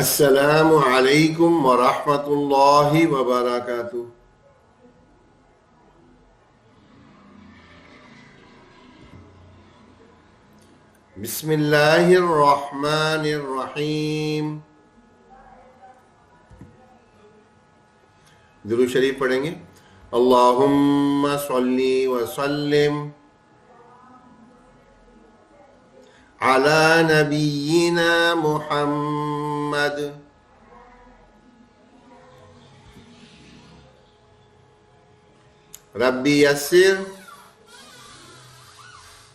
السلام علیکم ورحمۃ اللہ وبرکاتہ۔ بسم اللہ الرحمن الرحیم۔ درود شریف پڑھیں گے۔ اللہم صلی وسلم علی نبینا محمد۔ ربی یسر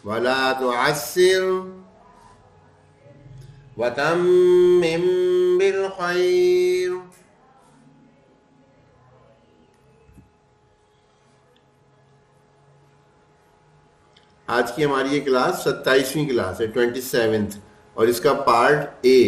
ولا تعسر وتمم بالخیر۔ آج کی ہماری یہ کلاس 27ویں کلاس ہے، 27th، اور اس کا پارٹ اے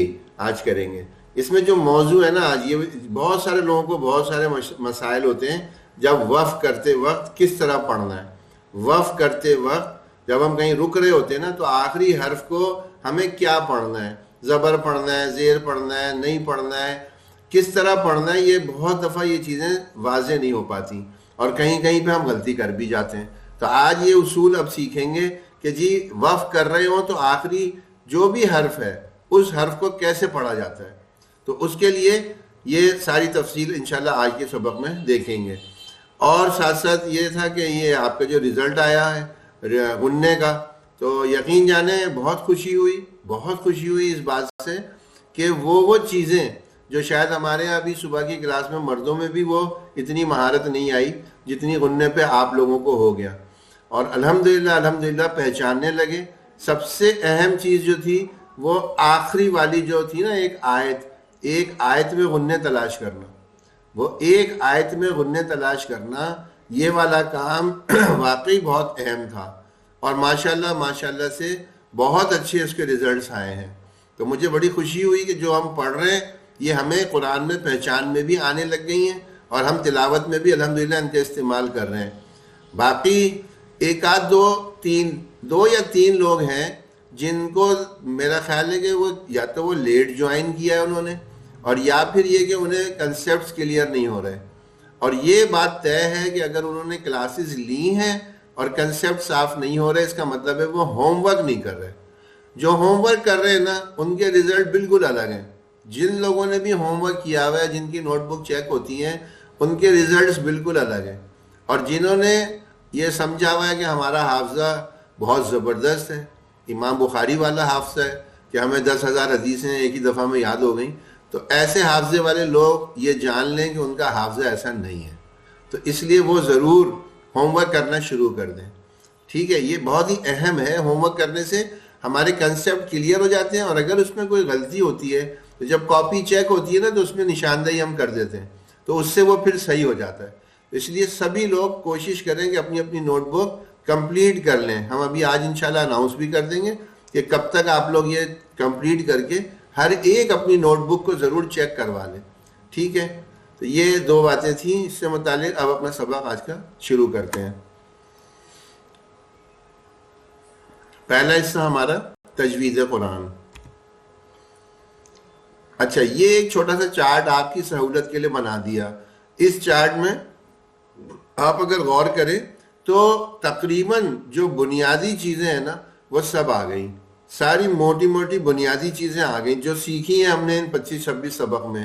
آج کریں گے۔ اس میں جو موضوع ہے نا آج، یہ بہت سارے لوگوں کو بہت سارے مسائل ہوتے ہیں جب وقف کرتے وقت کس طرح پڑھنا ہے۔ وقف کرتے وقت جب ہم کہیں رک رہے ہوتے ہیں نا تو آخری حرف کو ہمیں کیا پڑھنا ہے، زبر پڑھنا ہے، زیر پڑھنا ہے، نہیں پڑھنا ہے، کس طرح پڑھنا ہے، یہ بہت دفعہ یہ چیزیں واضح نہیں ہو پاتی اور کہیں کہیں پہ ہم غلطی کر بھی جاتے ہیں۔ تو آج یہ اصول اب سیکھیں گے کہ جی وقف کر رہے ہوں تو آخری جو بھی حرف ہے اس حرف کو کیسے پڑھا جاتا ہے۔ تو اس کے لیے یہ ساری تفصیل انشاءاللہ آج کے سبق میں دیکھیں گے۔ اور ساتھ ساتھ یہ تھا کہ یہ آپ کا جو رزلٹ آیا ہے غنّے کا، تو یقین جانے بہت خوشی ہوئی اس بات سے کہ وہ چیزیں جو شاید ہمارے یہاں ابھی صبح کی کلاس میں مردوں میں بھی وہ اتنی مہارت نہیں آئی جتنی غنّے پہ آپ لوگوں کو ہو گیا، اور الحمدللہ پہچاننے لگے۔ سب سے اہم چیز جو تھی وہ آخری والی جو تھی نا، ایک آیت میں غنّے تلاش کرنا، وہ ایک آیت میں غنّے تلاش کرنا، یہ والا کام واقعی بہت اہم تھا، اور ماشاءاللہ سے بہت اچھے اس کے رزلٹس آئے ہیں۔ تو مجھے بڑی خوشی ہوئی کہ جو ہم پڑھ رہے ہیں یہ ہمیں قرآن میں پہچان میں بھی آنے لگ گئی ہیں، اور ہم تلاوت میں بھی الحمدللہ ان کا استعمال کر رہے ہیں۔ باقی ایک آدھ دو یا تین لوگ ہیں جن کو میرا خیال ہے کہ وہ یا تو وہ لیٹ جوائن کیا ہے انہوں نے، اور یا پھر یہ کہ انہیں کنسیپٹس کلیئر نہیں ہو رہے۔ اور یہ بات طے ہے کہ اگر انہوں نے کلاسز لی ہیں اور کنسیپٹ صاف نہیں ہو رہے، اس کا مطلب ہے وہ ہوم ورک نہیں کر رہے۔ جو ہوم ورک کر رہے ہیں نا ان کے رزلٹ بالکل الگ ہیں۔ جن لوگوں نے بھی ہوم ورک کیا ہوا ہے، جن کی نوٹ بک چیک ہوتی ہیں، ان کے ریزلٹس بالکل الگ ہیں۔ اور جنہوں نے یہ سمجھا ہوا ہے کہ ہمارا حافظہ بہت زبردست ہے، امام بخاری والا حافظہ ہے کہ ہمیں 10,000 حدیثیں ایک ہی دفعہ میں یاد ہو گئیں، تو ایسے حافظے والے لوگ یہ جان لیں کہ ان کا حافظہ ایسا نہیں ہے۔ تو اس لیے وہ ضرور ہوم ورک کرنا شروع کر دیں، ٹھیک ہے؟ یہ بہت ہی اہم ہے۔ ہوم ورک کرنے سے ہمارے کنسیپٹ کلیئر ہو جاتے ہیں، اور اگر اس میں کوئی غلطی ہوتی ہے تو جب کاپی چیک ہوتی ہے نا تو اس میں نشاندہی ہم کر دیتے ہیں، تو اس سے وہ پھر صحیح ہو جاتا ہے۔ اس لیے سبھی لوگ کوشش کریں کہ اپنی اپنی نوٹ بک کمپلیٹ کر لیں۔ ہم ابھی آج انشاءاللہ اناؤنس بھی کر دیں گے کہ کب تک آپ لوگ یہ کمپلیٹ کر کے ہر ایک اپنی نوٹ بک کو ضرور چیک کروا لیں، ٹھیک ہے؟ تو یہ دو باتیں تھیں اس سے متعلق۔ اب اپنا سبق آج کا شروع کرتے ہیں۔ پہلا حصہ ہمارا تجوید قرآن۔ اچھا، یہ ایک چھوٹا سا چارٹ آپ کی سہولت کے لیے بنا دیا۔ اس چارٹ میں آپ اگر غور کریں تو تقریباً جو بنیادی چیزیں ہیں نا وہ سب آ گئیں، ساری موٹی بنیادی چیزیں آ گئیں جو سیکھی ہیں ہم نے ان 25-26 سبق میں۔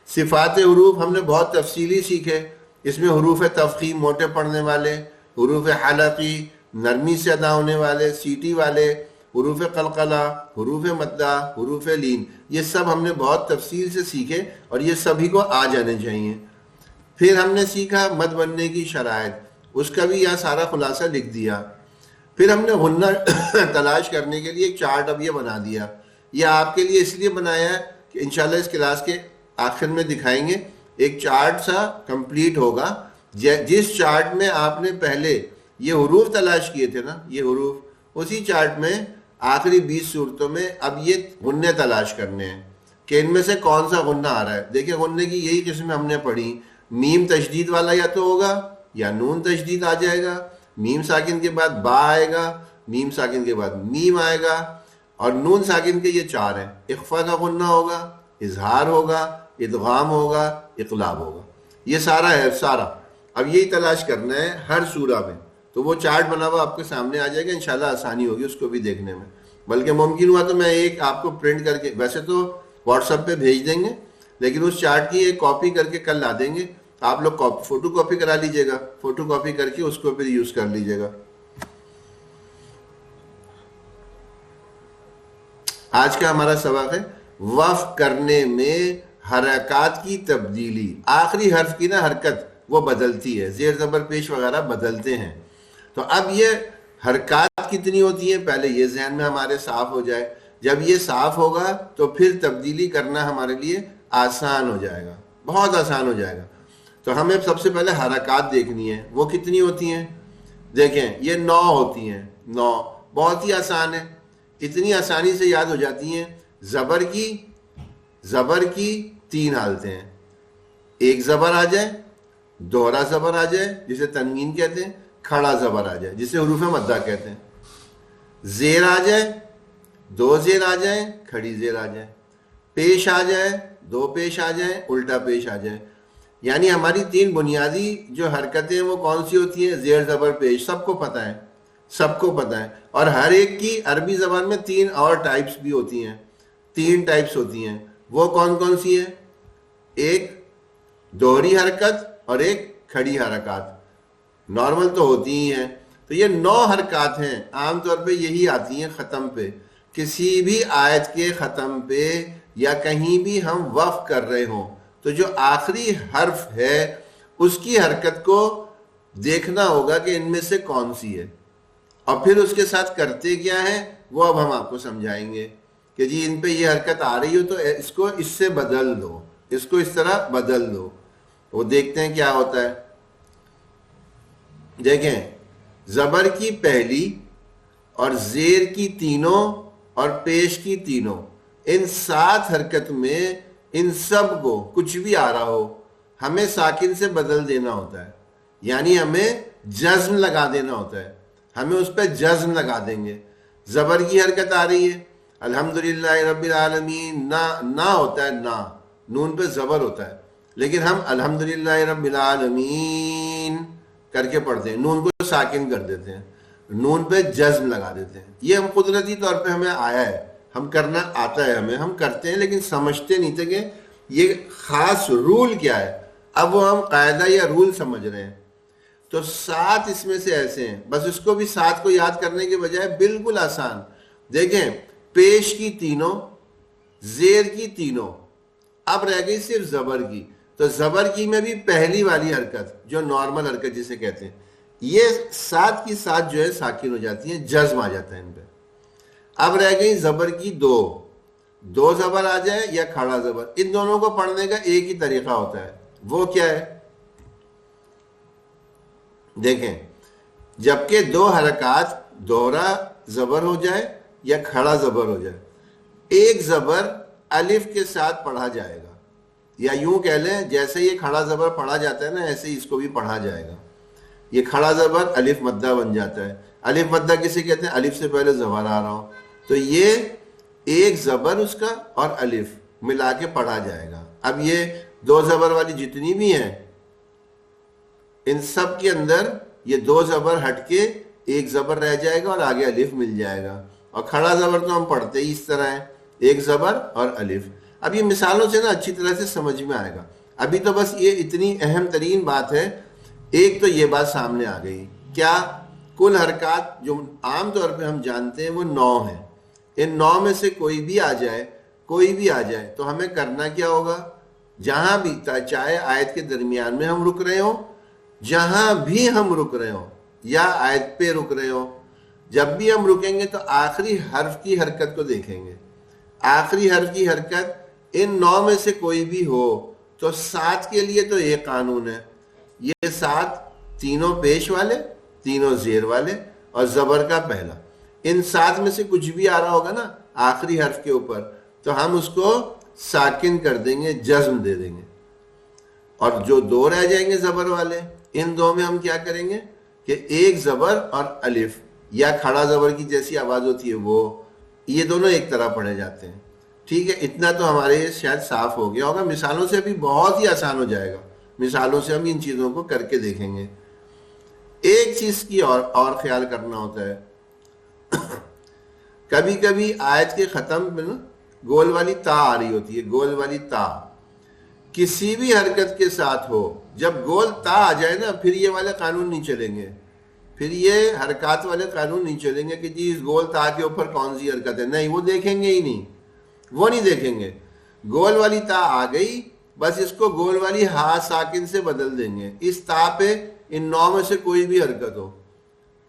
صفات حروف ہم نے بہت تفصیلی سیکھے۔ اس میں حروف تفخیم موٹے پڑھنے والے، حروف حلقی نرمی سے ادا ہونے والے، سیٹی والے، حروف قلقلہ، حروف مدہ، حروف لین، یہ سب ہم نے بہت تفصیل سے سیکھے اور یہ سبھی کو آ جانے چاہیے۔ پھر ہم نے سیکھا مد بننے کی شرائط، اس کا بھی یہاں سارا خلاصہ لکھ دیا۔ پھر ہم نے غنہ تلاش کرنے کے لیے ایک چارٹ اب یہ بنا دیا۔ یہ آپ کے لیے اس لیے بنایا ہے کہ انشاءاللہ اس کلاس کے آخر میں دکھائیں گے، ایک چارٹ سا کمپلیٹ ہوگا جس چارٹ میں آپ نے پہلے یہ حروف تلاش کیے تھے نا، یہ حروف، اسی چارٹ میں آخری 20 صورتوں میں اب یہ غنّے تلاش کرنے ہیں کہ ان میں سے کون سا غنّہ آ رہا ہے۔ دیکھیں غنّے کی یہی قسم ہم نے پڑھی، میم تشدید والا یا تو ہوگا یا نون تشدید آ جائے گا، میم ساکن کے بعد با آئے گا، میم ساکن کے بعد میم آئے گا، اور نون ساکن کے یہ 4 ہیں۔ اخفا کا غنّہ ہوگا، اظہار ہوگا، ادغام ہوگا، اقلاب ہوگا. یہ سارا ہے سارا. اب یہی تلاش کرنا ہے ہر سورہ میں. تو وہ چارٹ بنا ہوا آپ کے سامنے آ جائے گا، انشاءاللہ آسانی ہوگی اس کو بھی دیکھنے میں. بلکہ ممکن ہوا تو میں ایک آپ کو پرنٹ کر کے، ویسے تو واٹس ایپ پہ بھیج دیں گے، لیکن اس چارٹ کی ایک کاپی کر کے کل لا دیں گے. آپ لوگ فوٹو کاپی کرا لیجئے گا، فوٹو کاپی کر کے اس کو پھر یوز کر لیجئے گا. آج کا ہمارا سبق ہے وقف کرنے میں حرکات کی تبدیلی. آخری حرف کی نا حرکت وہ بدلتی ہے، زیر زبر پیش وغیرہ بدلتے ہیں. تو اب یہ حرکات کتنی ہوتی ہیں پہلے یہ ذہن میں ہمارے صاف ہو جائے. جب یہ صاف ہوگا تو پھر تبدیلی کرنا ہمارے لیے آسان ہو جائے گا، بہت آسان ہو جائے گا. تو ہمیں سب سے پہلے حرکات دیکھنی ہے. وہ کتنی ہوتی ہیں؟ دیکھیں یہ 9 ہوتی ہیں. 9 بہت ہی آسان ہے، اتنی آسانی سے یاد ہو جاتی ہیں. زبر کی 3 حالتیں ہیں. ایک زبر آ جائے، دوہرا زبر آ جائے جسے تنوین کہتے ہیں، کھڑا زبر آ جائے جسے حروف مدہ کہتے ہیں، زیر آ جائے، 2 زیر آ جائیں، کھڑی زیر آ جائے، پیش آ جائے، 2 پیش آ جائیں، الٹا پیش آ جائے. یعنی ہماری 3 بنیادی جو حرکتیں وہ کون سی ہوتی ہیں؟ زیر زبر پیش. سب کو پتہ ہے، سب کو پتہ ہے. اور ہر ایک کی عربی زبان میں 3 اور ٹائپس بھی ہوتی ہیں. 3 ٹائپس ہوتی ہیں. وہ کون کون سی ہیں؟ ایک دوہری حرکت اور ایک کھڑی حرکات. نارمل تو ہوتی ہی ہیں. تو یہ 9 حرکات ہیں، عام طور پہ یہی آتی ہیں ختم پہ. کسی بھی آیت کے ختم پہ یا کہیں بھی ہم وقف کر رہے ہوں تو جو آخری حرف ہے اس کی حرکت کو دیکھنا ہوگا کہ ان میں سے کون سی ہے، اور پھر اس کے ساتھ کرتے کیا ہے وہ اب ہم آپ کو سمجھائیں گے کہ جی ان پہ یہ حرکت آ رہی ہو تو اس کو اس سے بدل دو، اس کو اس طرح بدل دو. وہ دیکھتے ہیں کیا ہوتا ہے. دیکھیں زبر کی پہلی اور زیر کی تینوں اور پیش کی تینوں، ان 7 حرکت میں ان سب کو کچھ بھی آ رہا ہو ہمیں ساکن سے بدل دینا ہوتا ہے. یعنی ہمیں جزم لگا دینا ہوتا ہے. ہمیں اس پہ جزم لگا دیں گے. زبر کی حرکت آ رہی ہے، الحمدللہ رب العالمین، نا ہوتا ہے، نا نون پہ زبر ہوتا ہے، لیکن ہم الحمدللہ رب العالمین کر کے پڑھتے ہیں، نون کو ساکن کر دیتے ہیں، نون پہ جزم لگا دیتے ہیں. یہ ہم قدرتی طور پہ ہمیں آیا ہے، ہم کرنا آتا ہے، ہم کرتے ہیں لیکن سمجھتے نہیں تھے کہ یہ خاص رول کیا ہے. اب وہ ہم قاعدہ یا رول سمجھ رہے ہیں. تو 7 اس میں سے ایسے ہیں، بس اس کو بھی 7 کو یاد کرنے کے بجائے بالکل آسان. دیکھیں پیش کی تینوں، زیر کی تینوں، اب رہ گئی صرف زبر کی. تو زبر کی میں بھی پہلی والی حرکت جو نارمل حرکت جسے کہتے ہیں، یہ 7 کی 7 جو ہے ساکن ہو جاتی ہیں، جزم آ جاتا ہے ان پہ. اب رہ گئی زبر کی 2 زبر آ جائے یا کھڑا زبر. ان دونوں کو پڑھنے کا ایک ہی طریقہ ہوتا ہے. وہ کیا ہے؟ دیکھیں جبکہ 2 حرکات دوہرا زبر ہو جائے یا کھڑا زبر ہو جائے، ایک زبر الف کے ساتھ پڑھا جائے گا، یا یوں کہہ لیں جیسے یہ کھڑا زبر پڑھا جاتا ہے نا ایسے ہی اس کو بھی پڑھا جائے گا. یہ کھڑا زبر الف مدہ بن جاتا ہے. الف مدہ کسے کہتے ہیں؟ الف سے پہلے زبر آ رہا ہو. تو یہ ایک زبر اس کا اور الف ملا کے پڑھا جائے گا. اب یہ 2 زبر والی جتنی بھی ہیں ان سب کے اندر یہ 2 زبر ہٹ کے ایک زبر رہ جائے گا اور آگے الف مل جائے گا. اور کھڑا زبر تو ہم پڑھتے ہی اس طرح ہے، ایک زبر اور الف. اب یہ مثالوں سے نا اچھی طرح سے سمجھ میں آئے گا. ابھی تو بس یہ اتنی اہم ترین بات ہے. ایک تو یہ بات سامنے آ گئی، کیا کل حرکات جو عام طور پہ ہم جانتے ہیں وہ 9 ہیں. ان 9 میں سے کوئی بھی آ جائے تو ہمیں کرنا کیا ہوگا؟ جہاں بھی، چاہے آیت کے درمیان میں ہم رک رہے ہوں، جہاں بھی ہم رک رہے ہوں یا آیت پہ رک رہے ہوں، جب بھی ہم رکیں گے تو آخری حرف کی حرکت کو دیکھیں گے. آخری حرف کی حرکت ان 9 میں سے کوئی بھی ہو تو 7 کے لیے تو ایک قانون ہے. یہ 7 تینوں پیش والے، تینوں زیر والے اور زبر کا پہلا. ان 7 میں سے کچھ بھی آ رہا ہوگا نا آخری حرف کے اوپر تو ہم اس کو ساکن کر دیں گے، جزم دے دیں گے. اور جو 2 رہ جائیں گے زبر والے، ان 2 میں ہم کیا کریں گے کہ ایک زبر اور الف یا کھڑا زبر کی جیسی آواز ہوتی ہے وہ، یہ دونوں ایک طرح پڑھے جاتے ہیں. ٹھیک ہے، اتنا تو ہمارے شاید صاف ہو گیا ہوگا. مثالوں سے ابھی بہت ہی آسان ہو جائے گا. مثالوں سے ہم ان چیزوں کو کر کے دیکھیں گے. ایک چیز کی اور خیال کرنا ہوتا ہے. کبھی کبھی آیت کے ختم میں نا گول والی تا آ رہی ہوتی ہے. گول والی تا کسی بھی حرکت کے ساتھ ہو، جب گول تا آ جائے نا پھر یہ والے قانون نہیں چلیں گے. پھر یہ حرکات والے قانون نہیں چلیں گے کہ جی اس گول تا کے اوپر کون سی حرکت ہے. نہیں، وہ دیکھیں گے ہی نہیں، وہ نہیں دیکھیں گے. گول والی تا آ گئی، بس اس کو گول والی ہا ساکن سے بدل دیں گے. اس تا پہ ان 9 میں سے کوئی بھی حرکت ہو،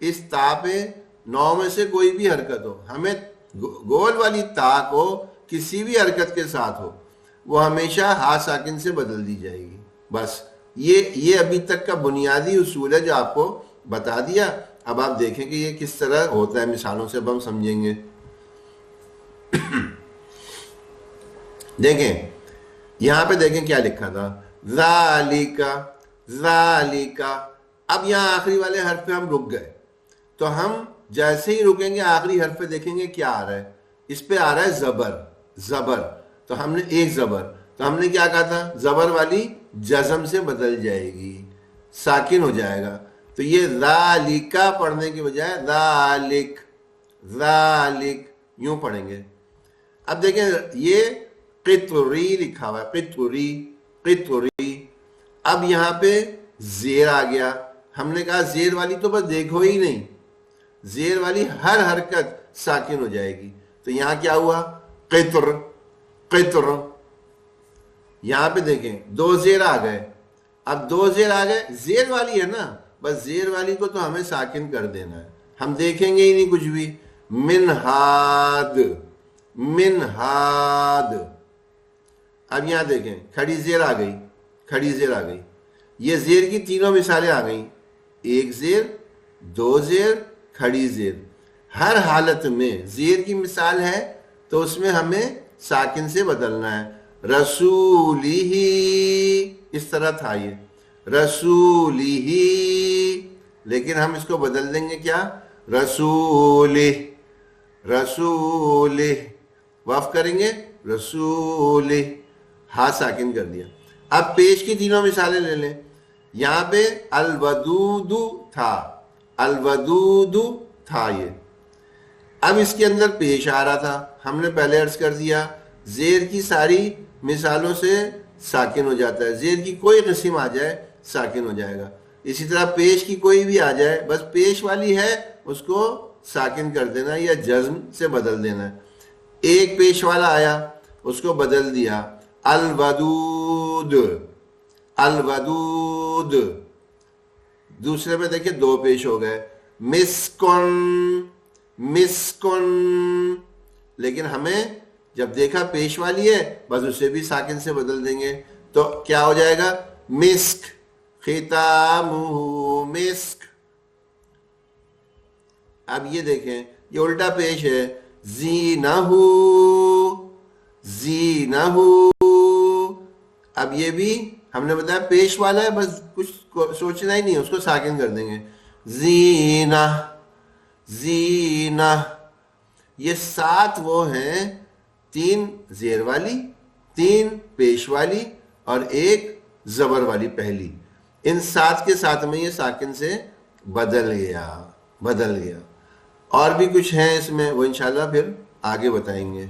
اس تا پہ 9 میں سے کوئی بھی حرکت ہو، ہمیں گول والی تا کو کسی بھی حرکت کے ساتھ ہو وہ ہمیشہ ہا ساکن سے بدل دی جائے گی. بس یہ ابھی تک کا بنیادی اصول ہے جو آپ کو بتا دیا. اب آپ دیکھیں کہ یہ کس طرح ہوتا ہے. مثالوں سے اب ہم سمجھیں گے. دیکھیں یہاں پہ دیکھیں کیا لکھا تھا، ذالکا ذالکا. اب یہاں آخری والے حرف پہ ہم رک گئے، تو ہم جیسے ہی رکیں گے آخری حرف پہ دیکھیں گے کیا آ رہا ہے. اس پہ آ رہا ہے زبر. زبر تو ہم نے ایک زبر، تو ہم نے کیا کہا تھا، زبر والی جزم سے بدل جائے گی، ساکن ہو جائے گا. تو یہ ذالکا پڑھنے کی بجائے ذالک ذالک یوں پڑھیں گے. اب دیکھیں یہ قطری لکھا ہوا ہے، قطری قطری. اب یہاں پہ زیر آ گیا. ہم نے کہا زیر والی تو بس دیکھو ہی نہیں، زیر والی ہر حرکت ساکن ہو جائے گی. تو یہاں کیا ہوا، قطر قطر. یہاں پہ دیکھیں 2 زیر آ گئے. اب 2 زیر آ گئے، زیر والی ہے نا، بس زیر والی کو تو ہمیں ساکن کر دینا ہے. ہم دیکھیں گے ہی نہیں کچھ بھی. منہاد منہاد. اب یہاں دیکھیں کھڑی زیر آ گئی، کھڑی زیر آ گئی. یہ زیر کی تینوں مثالیں آ گئیں، 1 زیر 2 زیر کھڑی زیر. ہر حالت میں زیر کی مثال ہے تو اس میں ہمیں ساکن سے بدلنا ہے. رسولی ہی، اس طرح تھا یہ رسولی ہی، لیکن ہم اس کو بدل دیں گے کیا، رسولہ رسولہ. وقف کریں گے رسولہ، ہاں ساکن کر دیا. اب پیش کی تینوں مثالیں لے لیں. یہاں پہ الودود تھا، الودود تھا یہ. اب اس کے اندر پیش آ رہا تھا. ہم نے پہلے عرض کر دیا زیر کی ساری مثالوں سے ساکن ہو جاتا ہے. زیر کی کوئی قسم آ جائے ساکن ہو جائے گا. اسی طرح پیش کی کوئی بھی آ جائے، بس پیش والی ہے اس کو ساکن کر دینا یا جزم سے بدل دینا ہے. ایک پیش والا آیا، اس کو بدل دیا الودود الودود. دوسرے میں دیکھیں 2 پیش ہو گئے، مسکن مسکن. لیکن ہمیں جب دیکھا پیش والی ہے بس اسے بھی ساکن سے بدل دیں گے. تو کیا ہو جائے گا، مسک ختامہ مسک. اب یہ دیکھیں یہ الٹا پیش ہے، زینہ زینہ. اب یہ بھی ہم نے بتایا پیش والا ہے، بس کچھ سوچنا ہی نہیں، اس کو ساکن کر دیں گے. زینہ زینہ. یہ 7 وہ ہیں، 3 زیر والی، 3 پیش والی اور 1 زبر والی پہلی. ان 7 کے ساتھ میں یہ ساکن سے بدل گیا بدل گیا. اور بھی کچھ ہیں اس میں، وہ انشاءاللہ پھر آگے بتائیں گے.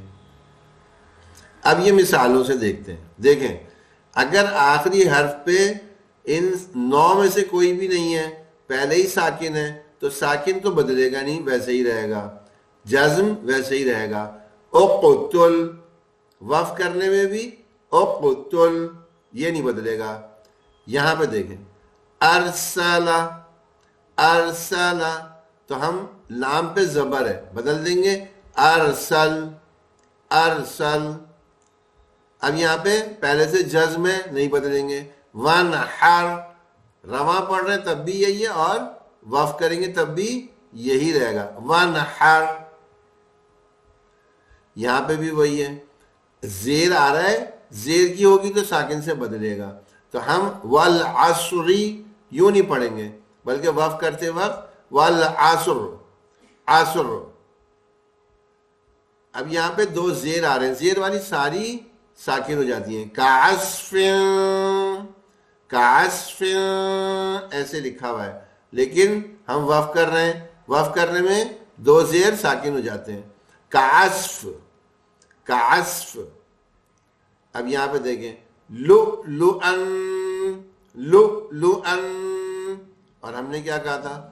اب یہ مثالوں سے دیکھتے ہیں. دیکھیں اگر آخری حرف پہ ان 9 میں سے کوئی بھی نہیں ہے، پہلے ہی ساکن ہے، تو ساکن تو بدلے گا نہیں، ویسے ہی رہے گا. جزم ویسے ہی رہے گا. اقتل، وقف کرنے میں بھی اقتل، یہ نہیں بدلے گا. یہاں پہ دیکھیں ارسلہ ارسلہ، تو ہم لام پہ زبر ہے، بدل دیں گے ارسل ارسل. اب یہاں پہ پہلے سے جزم ہے، نہیں بدلیں گے. ونحر، رواں پڑھ رہے ہیں تب بھی یہی ہے، اور وقف کریں گے تب بھی یہی رہے گا. ونحر. یہاں پہ بھی وہی ہے، زیر آ رہا ہے، زیر کی ہوگی تو ساکن سے بدلے گا. تو ہم والعصری یوں نہیں پڑھیں گے، بلکہ وقف کرتے وقت والعصر عصر. اب یہاں پہ دو زیر آ رہے ہیں، زیر والی ساری ساکن ہو جاتی ہیں. کعصف، کعصف ایسے لکھا ہوا ہے، لیکن ہم وقف کر رہے ہیں، وقف کرنے میں دو زیر ساکن ہو جاتے ہیں. کعصف، کعصف. اب یہاں پہ دیکھیں لؤلؤن، لؤلؤن. اور ہم نے کیا کہا تھا،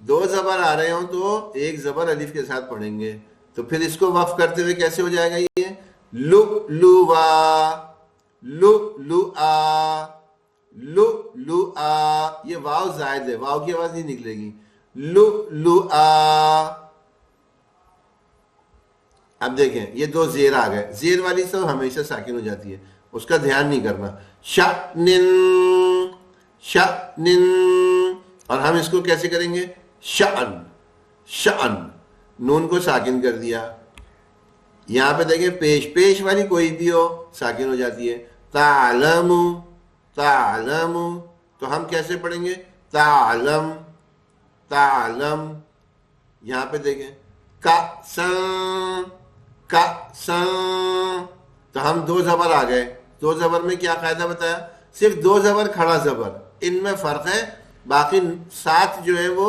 دو زبر آ رہے ہوں تو ایک زبر الف کے ساتھ پڑھیں گے. تو پھر اس کو وقف کرتے ہوئے کیسے ہو جائے گا یہ لؤلؤا، لؤلؤا، لؤلؤا. یہ واو زائد ہے، واو کی آواز نہیں نکلے گی. لؤلؤا. اب دیکھیں یہ دو زیر آ گئے، زیر والی سب ہمیشہ ساکن ہو جاتی ہے، اس کا دھیان نہیں کرنا. شأنن، شأنن. اور ہم اس کو کیسے کریں گے، شأن، شأن. نون کو ساکن کر دیا. یہاں پہ دیکھیں پیش، پیش والی کوئی بھی ہو ساکن ہو جاتی ہے. تعلم، تعلم. تو ہم کیسے پڑھیں گے، تعلم، تعلم. یہاں پہ دیکھیں کأسن، کأسن. تو ہم دو زبر آ گئے. دو زبر میں کیا قاعدہ بتایا، صرف دو زبر کھڑا زبر، ان میں فرق ہے، باقی سات جو ہے وہ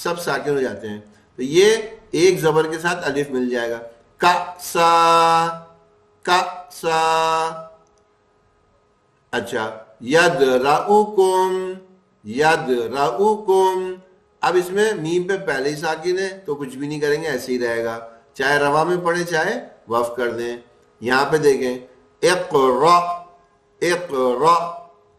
سب ساکن ہو جاتے ہیں. تو یہ ایک زبر کے ساتھ الف مل جائے گا. کأسا، کأسا. اچھا یدرؤکم، یدرؤکم. اب اس میں میم پہ پہلے ہی ساکن ہے تو کچھ بھی نہیں کریں گے، ایسے ہی رہے گا، چاہے روا میں پڑھیں چاہے وقف کر دیں. یہاں پہ دیکھیں اقرأ، اقرأ.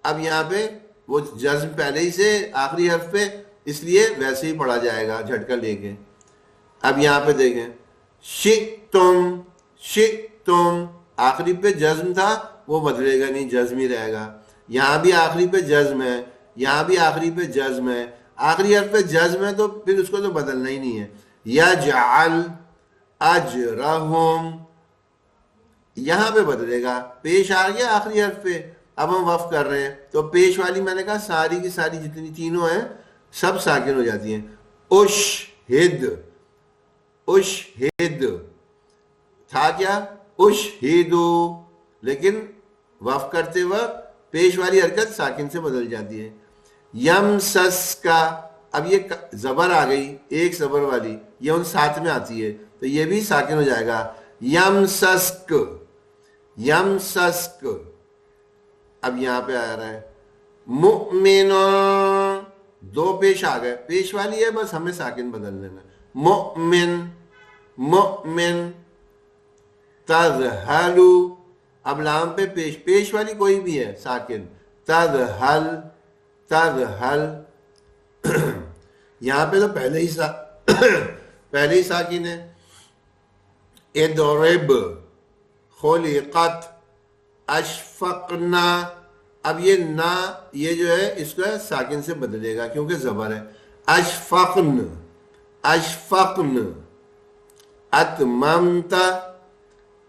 اب یہاں پہ وہ جزم پہلے ہی سے آخری حرف پہ، اس لیے ویسے ہی پڑھا جائے گا جھٹکا لے کے. اب یہاں پہ دیکھیں شئتم، شئتم. آخری پہ جزم تھا وہ بدلے گا نہیں، جزم ہی رہے گا. یہاں بھی آخری پہ جزم ہے، یہاں بھی آخری پہ جزم ہے. آخری حرف پہ جزم ہے تو پھر اس کو تو بدلنا ہی نہیں ہے. یجعل اجرہم، یہاں پہ بدلے گا، پیش آ گیا آخری حرف پہ. اب ہم وقف کر رہے ہیں تو پیش والی میں نے کہا ساری کی ساری جتنی تینوں ہیں سب ساکن ہو جاتی ہیں. اشہد، اشہد. تھا کیا اشہدو، لیکن وقف کرتے وقت پیش والی حرکت ساکن سے بدل جاتی ہے. یمسس کا، اب یہ زبر آ گئی ایک زبر والی، یہ ان ساتھ میں آتی ہے تو یہ بھی ساکن ہو جائے گا. یمسسک، یمسسک. اب یہاں پہ آ رہا ہے مؤمن، دو پیش آ گئے، پیش والی ہے بس ہمیں ساکن بدل لینا. مؤمن، مؤمن. تذہلو، اب لام پہ پیش، پیش والی کوئی بھی ہے ساکن. تذہل، تذہل. یہاں پہ تو پہلے ہی پہلے ہی ساکن ہے. اضرب، خلقت، اشفقنا. اب یہ نا، یہ جو ہے اس کو ساکن سے بدلے گا کیونکہ زبر ہے. اشفقن، اشفقن. اتممت،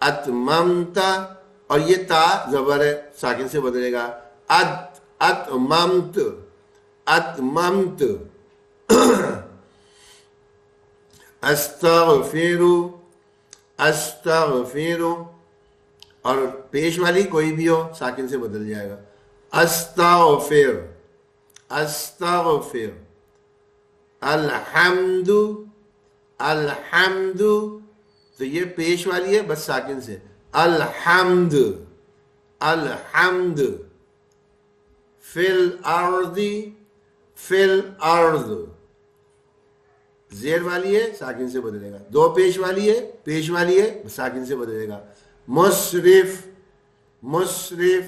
اتممت. اور یہ تا زبر ہے ساکن سے بدلے گا. اتممت، اتممت. استغفر، استغفر. اور پیش والی کوئی بھی ہو ساکن سے بدل جائے گا. استغفر، استغفر. الحمد، الحمد. تو یہ پیش والی ہے بس ساکن سے. الحمد، الحمد. فی الارض، فی الارض. زیر والی ہے ساکن سے بدلے گا. دو پیش والی ہے، پیش والی ہے ساکن سے بدلے گا. مصرف، مصرف.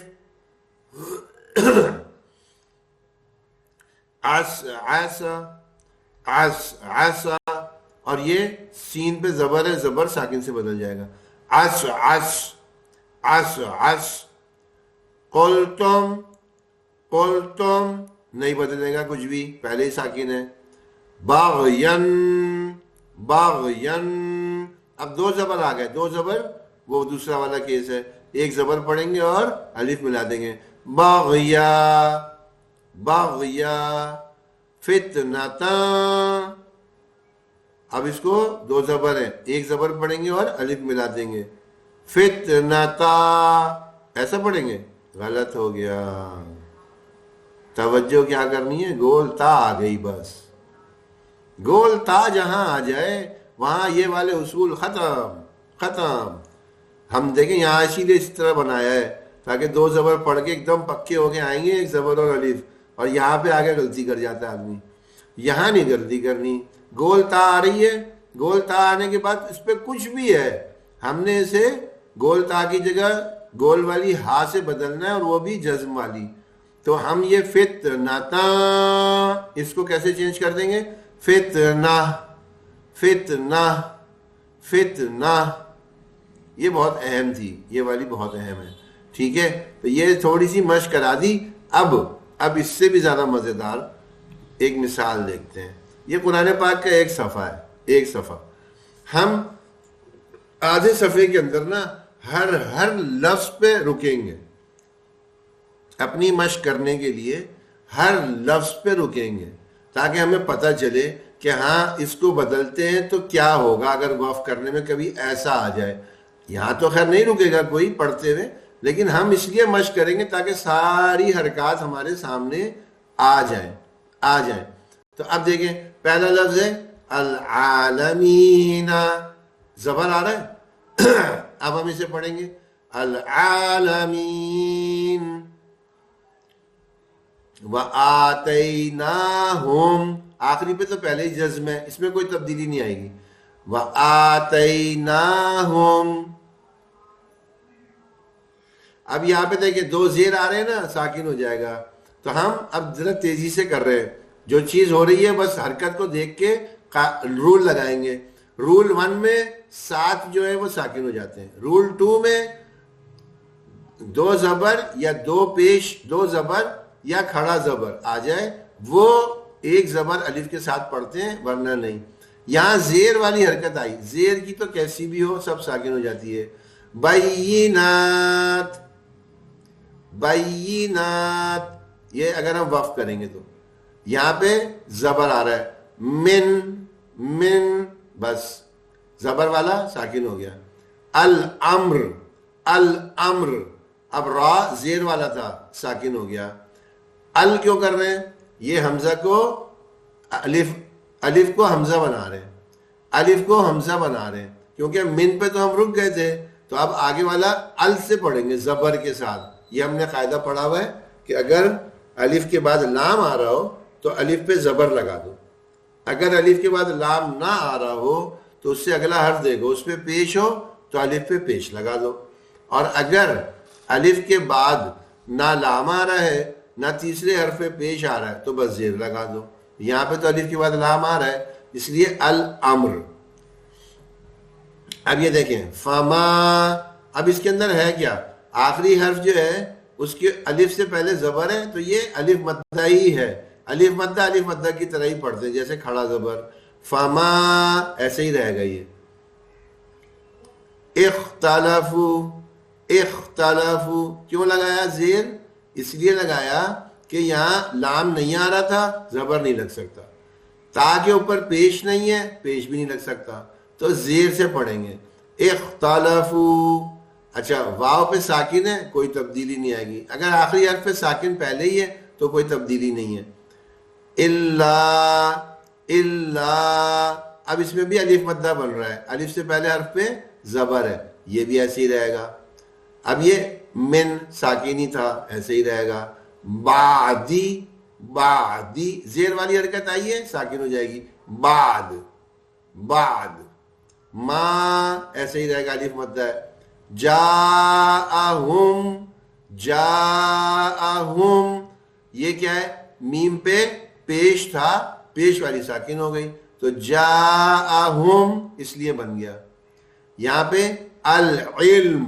عسى، عسى. اور یہ سین پہ زبر ہے، زبر ساکن سے بدل جائے گا. عس، عس، عس، عس. قلتم، قلتم. نہیں بدلے گا کچھ بھی، پہلے ہی ساکن ہے. باغین، باغین. اب دو زبر آ گئے، دو زبر وہ دوسرا والا کیس ہے، ایک زبر پڑھیں گے اور الف ملا دیں گے. باغیا، باغیا. فتنتا، اب اس کو دو زبر ہیں، ایک زبر پڑھیں گے اور الف ملا دیں گے، فتنتا ایسا پڑھیں گے، غلط ہو گیا. توجہ کیا کرنی ہے، گول تا آ گئی، بس گول تا جہاں آ جائے وہاں یہ والے اصول ختم ختم. ہم دیکھیں یہاں اسی لیے اس طرح بنایا ہے تاکہ دو زبر پڑھ کے ایک دم پکے ہو کے آئیں گے، ایک زبر اور الف، اور یہاں پہ آگے غلطی کر جاتا ہے آدمی. یہاں نہیں غلطی کرنی. گول تا آ رہی ہے، گول تا آنے کے بعد اس پہ کچھ بھی ہے ہم نے اسے گول تا کی جگہ گول والی ہا سے بدلنا ہے، اور وہ بھی جزم والی. تو ہم یہ فتنتا اس کو کیسے چینج کر دیں گے، فتنہ فتنہ فتنہ. یہ بہت اہم تھی، یہ والی بہت اہم ہے. ٹھیک ہے، تو یہ تھوڑی سی مشق کرا دی. اب اس سے بھی زیادہ مزیدار ایک مثال دیکھتے ہیں. یہ قرآن پاک کا ایک صفحہ ہے، ایک صفحہ. ہم آدھے صفحے کے اندر نا ہر لفظ پہ رکیں گے اپنی مشق کرنے کے لیے، ہر لفظ پہ رکیں گے تاکہ ہمیں پتہ چلے کہ ہاں اس کو بدلتے ہیں تو کیا ہوگا اگر وقف کرنے میں کبھی ایسا آ جائے. یہاں تو خیر نہیں رکے گا کوئی پڑھتے ہوئے، لیکن ہم اس لیے مشق کریں گے تاکہ ساری حرکات ہمارے سامنے آ جائیں. تو اب دیکھیں پہلا لفظ ہے العالمین، زبر آ رہا ہے. اب ہم اسے پڑھیں گے العالمین. وَآتَيْنَاهُمْ، آخری پہ تو پہلے ہی جزم ہے، اس میں کوئی تبدیلی نہیں آئے گی. وَآتَيْنَاهُمْ. اب یہاں پہ دیکھیں دو زیر آ رہے ہیں نا، ساکن ہو جائے گا. تو ہم اب ذرا تیزی سے کر رہے ہیں، جو چیز ہو رہی ہے بس حرکت کو دیکھ کے رول لگائیں گے. رول 1 میں 7 جو ہے وہ ساکن ہو جاتے ہیں. رول 2 میں 2 زبر یا 2 پیش 2 زبر یا کھڑا زبر آ جائے وہ ایک زبر الف کے ساتھ پڑھتے ہیں، ورنہ نہیں. یہاں زیر والی حرکت آئی، زیر کی تو کیسی بھی ہو سب ساکن ہو جاتی ہے. بینات، بینات، یہ اگر ہم وقف کریں گے تو یہاں پہ زبر آ رہا ہے، من بس زبر والا ساکن ہو گیا. الامر، الامر، اب را زیر والا تھا ساکن ہو گیا. کیوں کر رہے ہیں، یہ حمزہ کو الف کو حمزہ بنا رہے ہیں، الف کو حمزہ بنا رہے ہیں کیونکہ من پہ تو ہم رک گئے تھے. تو اب آگے والا سے پڑھیں گے زبر کے ساتھ. یہ ہم نے قاعدہ پڑھا ہوا ہے کہ اگر الف کے بعد لام آ رہا ہو تو الف پہ زبر لگا دو، اگر الف کے بعد لام نہ آ رہا ہو تو اس سے اگلا حرف دیکھو اس پہ پیش ہو تو الف پہ پیش لگا دو. اور اگر الف کے بعد نہ لام آ رہا ہے نہ تیسرے حرف پہ پیش آ رہا ہے تو بس زیر لگا دو. یہاں پہ تو الف کے بعد لام آ رہا ہے اس لیے الامر. اب یہ دیکھیں فما، اب اس کے اندر ہے کیا، آخری حرف جو ہے اس کے الف سے پہلے زبر ہے تو یہ الف مدہ ہی ہے. الف مدہ کی طرح ہی پڑھتے ہیں جیسے کھڑا زبر. فما ایسے ہی رہے گا. یہ اختلافو، اختلافو کیوں لگایا زیر، اس لیے لگایا کہ یہاں لام نہیں آ رہا تھا، زبر نہیں لگ سکتا. تا کے اوپر پیش نہیں ہے، پیش بھی نہیں لگ سکتا، تو زیر سے پڑھیں گے اختلافو. اچھا واو پہ ساکن ہے کوئی تبدیلی نہیں آئے گی، اگر آخری حرف پہ ساکن پہلے ہی ہے تو کوئی تبدیلی نہیں ہے. اب اس میں بھی الف مدہ بن رہا ہے، الف سے پہلے حرف پہ زبر ہے، یہ بھی ایسے ہی رہے گا. اب یہ من ساکن ہی تھا ایسے ہی رہے گا. بعدی، بعدی زیر والی حرکت آئی ہے ساکن ہو جائے گی. بعد، بعد. ما ایسے ہی رہے گا الف مدہ ہے. جاءہم، جاءہم یہ کیا ہے، میم پہ پیش تھا، پیش والی ساکن ہو گئی تو جاءہم اس لیے بن گیا. یہاں پہ العلم،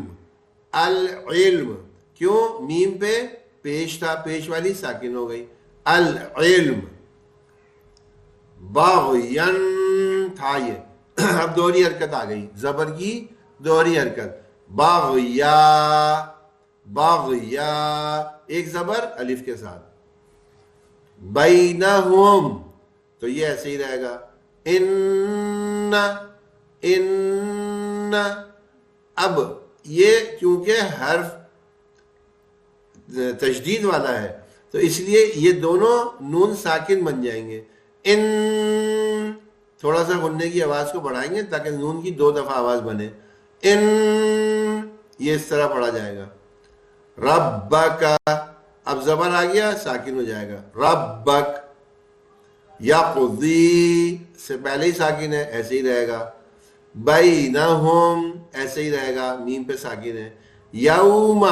العلم کیوں، میم پہ پیش تھا، پیش والی ساکن ہو گئی. العلم. باغین تھا یہ، اب دوہری حرکت آ گئی، زبر کی دوہری حرکت. باغیا، باغیا ایک زبر الف کے ساتھ. بینہم تو یہ ایسے ہی رہے گا ان ان اب یہ کیونکہ حرف تشدید والا ہے تو اس لیے یہ دونوں نون ساکن بن جائیں گے. ان تھوڑا سا غننے کی آواز کو بڑھائیں گے تاکہ نون کی 2 دفعہ آواز بنے. ان یہ اس طرح پڑھا جائے گا. ربک اب زبر آ گیا ساکن ہو جائے گا. ربک. یقضی سے پہلے ہی ساکن ہے ایسے ہی رہے گا. بینہم ایسے ہی رہے گا میم پہ ساکن ہے. یوم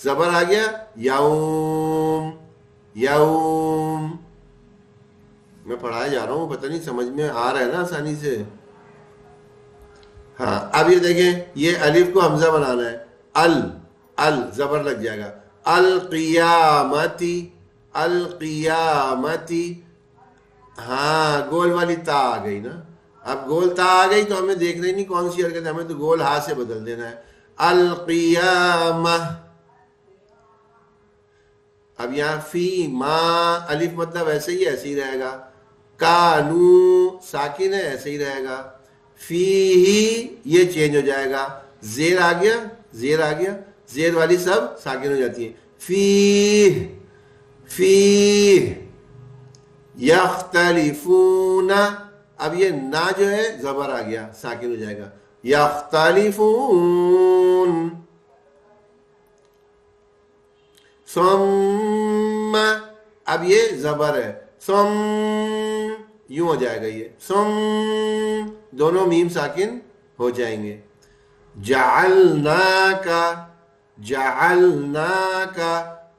زبر آ گیا یوم. یوم میں پڑھایا جا رہا ہوں پتہ نہیں سمجھ میں آ رہا ہے نا آسانی سے. ہاں اب یہ دیکھیں یہ الف کو حمزہ بنانا ہے. ال زبر لگ جائے گا. القیامتی. القیامتی. ہاں گول والی تا آ گئی نا. اب گول تا آ گئی تو ہمیں دیکھنا ہی نہیں کون سی حرکت ہے, ہمیں تو گول ہاتھ سے بدل دینا ہے. القیامہ. اب یہاں فی ما الف مطلب ایسے ہی رہے گا. کانو ساکن ہے ایسے ہی رہے گا. فی ہی یہ چینج ہو جائے گا. زیر آ گیا زیر آ گیا زیر والی سب ساکن ہو جاتی ہے. فی فی یختلفون. اب یہ نا جو ہے زبر آ گیا ساکن ہو جائے گا. یختلفون. ثم اب یہ زبر ہے. ثم یوں ہو جائے گا یہ. ثم دونوں میم ساکن ہو جائیں گے. جعلناک. جعلناک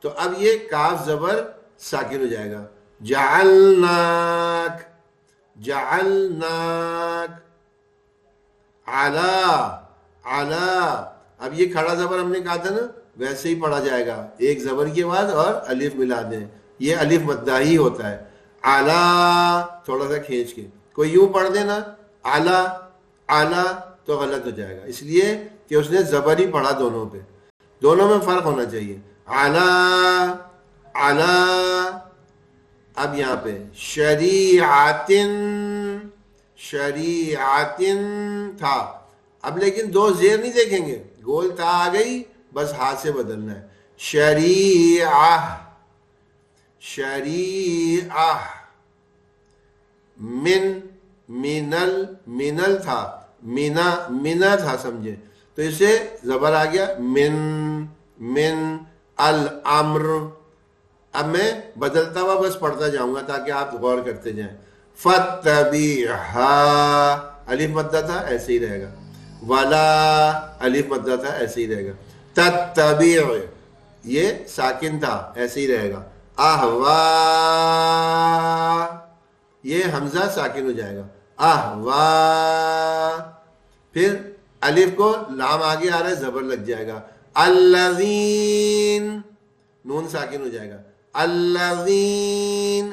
تو اب یہ کاف زبر ساکن ہو جائے گا. جعلناک. جعلناک. علا. علا اب یہ کھڑا زبر ہم نے کہا تھا نا ویسے ہی پڑھا جائے گا. ایک زبر کے بعد اور الف ملا دیں. یہ الف مدہ ہی ہوتا ہے. علا تھوڑا سا کھینچ کے کوئی یوں پڑھ دینا علا علا تو غلط ہو جائے گا, اس لیے کہ اس نے زبر ہی پڑھا دونوں پہ. دونوں میں فرق ہونا چاہیے. علا علا. اب یہاں پہ شریعتن. شریعتن تھا. اب لیکن 2 زیر نہیں دیکھیں گے, گول تا آ گئی بس ہاتھ سے بدلنا ہے. شریعہ. شریعہ. من منل. منل تھا منا. منا تھا سمجھے تو اسے زبر آ گیا من. من. الامر. اب میں بدلتا ہوا بس پڑھتا جاؤں گا تاکہ آپ غور کرتے جائیں. فتبیہا الف مدہ تھا ایسے ہی رہے گا. ولا الف مدہ تھا ایسے ہی رہے گا. تتبع یہ ساکن تھا ایسے ہی رہے گا. احوا یہ حمزہ ساکن ہو جائے گا. احوا. پھر الف کو لام آگے آ رہا ہے زبر لگ جائے گا. الذین نون ساکن ہو جائے گا. الذین.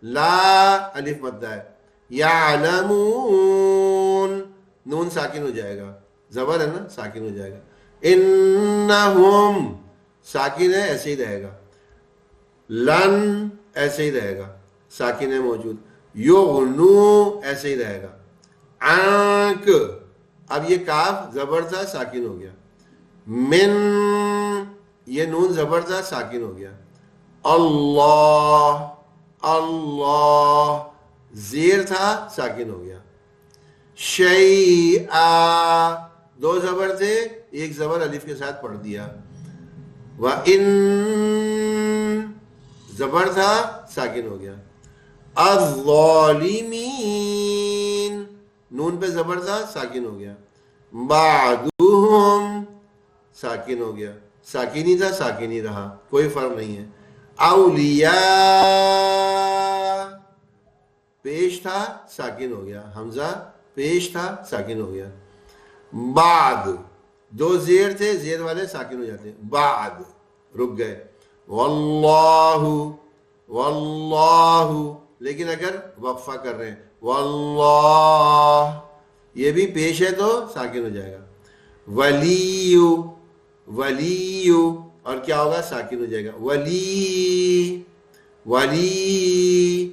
لا الف مدہ ہے. یعلمون نون ساکن ہو جائے گا زبر ہے نا ساکن ہو جائے گا. انہم ساکن ہے ایسے ہی رہے گا. لن ایسے ہی رہے گا ساکن ہے موجود. یغنو ایسے ہی رہے گا. عنک اب یہ کاف زبر تھا ساکن ہو گیا. من یہ نون زبر تھا ساکن ہو گیا. اللہ. اللہ زیر تھا ساکن ہو گیا. شیئا 2 زبر تھے ایک زبر الف کے ساتھ پڑھ دیا. وَإِن زبر تھا ساکن ہو گیا. الظالمین نون پہ زبر تھا ساکن ہو گیا. بعدہم ساکن ہو گیا. ساکن ہی تھا ساکن ہی رہا کوئی فرق نہیں ہے. اولیاء پیش تھا ساکن ہو گیا. حمزہ پیش تھا ساکن ہو گیا. بعد 2 زیر تھے زیر والے ساکن ہو جاتے ہیں. بعد رک گئے. واللہ. واللہ لیکن اگر وقفہ کر رہے ہیں واللہ یہ بھی پیش ہے تو ساکن ہو جائے گا. ولی. ولی اور کیا ہوگا ساکن ہو جائے گا. ولی. ولی.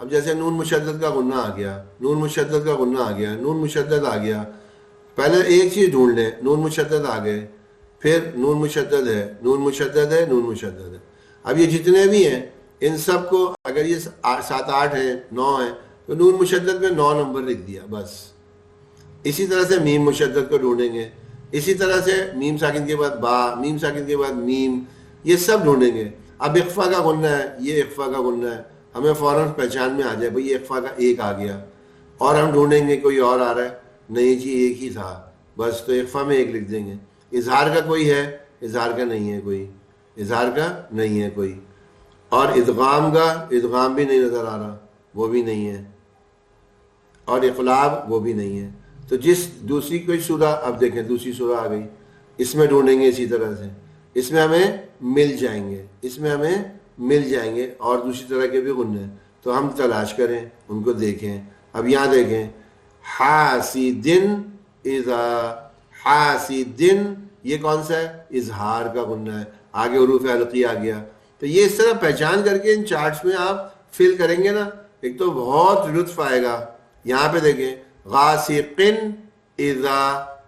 اب جیسے نون مشدد کا غنہ آ گیا، نون مشدد کا غنہ آ گیا، نون مشدد آ گیا، پہلے ایک چیز ڈھونڈ لیں، نون مشدد آ گئے، پھر نون مشدد ہے، نون مشدد ہے، نون مشدد ہے. اب یہ جتنے بھی ہیں ان سب کو اگر یہ 7 8 ہیں 9 ہیں تو نون مشدد میں 9 نمبر لکھ دیا بس. اسی طرح سے میم مشدد کو ڈھونڈیں گے، اسی طرح سے میم ساکن کے بعد با، میم ساکن کے بعد میم، یہ سب ڈھونڈیں گے. اب اخفا کا غنہ ہے، یہ اخفا کا غنہ ہے، ہمیں فوراً پہچان میں آ جائے بھئی یہ اخفا کا ایک آ گیا، اور ہم ڈھونڈیں گے کوئی اور آ رہا ہے، نہیں جی ایک ہی تھا بس، تو اخفا میں ایک لکھ دیں گے. اظہار کا کوئی ہے؟ اظہار کا نہیں ہے کوئی، اظہار کا نہیں ہے کوئی. اور ادغام کا، ادغام بھی نہیں نظر آ رہا، وہ بھی نہیں ہے. اور اقلاب وہ بھی نہیں ہے. تو جس دوسری کوئی سورہ، اب دیکھیں دوسری سورہ آ گئی، اس میں ڈھونڈیں گے اسی طرح سے، اس میں ہمیں مل جائیں گے، اس میں ہمیں مل جائیں گے، اور دوسری طرح کے بھی غنّے، تو ہم تلاش کریں ان کو دیکھیں. اب یہاں دیکھیں حاسدن اذا، حاسدن یہ کون سا ہے؟ اظہار کا غنہ ہے، آگے حروف حلقی آ گیا. تو یہ اس طرح پہچان کر کے ان چارٹس میں آپ فل کریں گے نا، ایک تو بہت لطف آئے گا. یہاں پہ دیکھیں غاسقن اذا،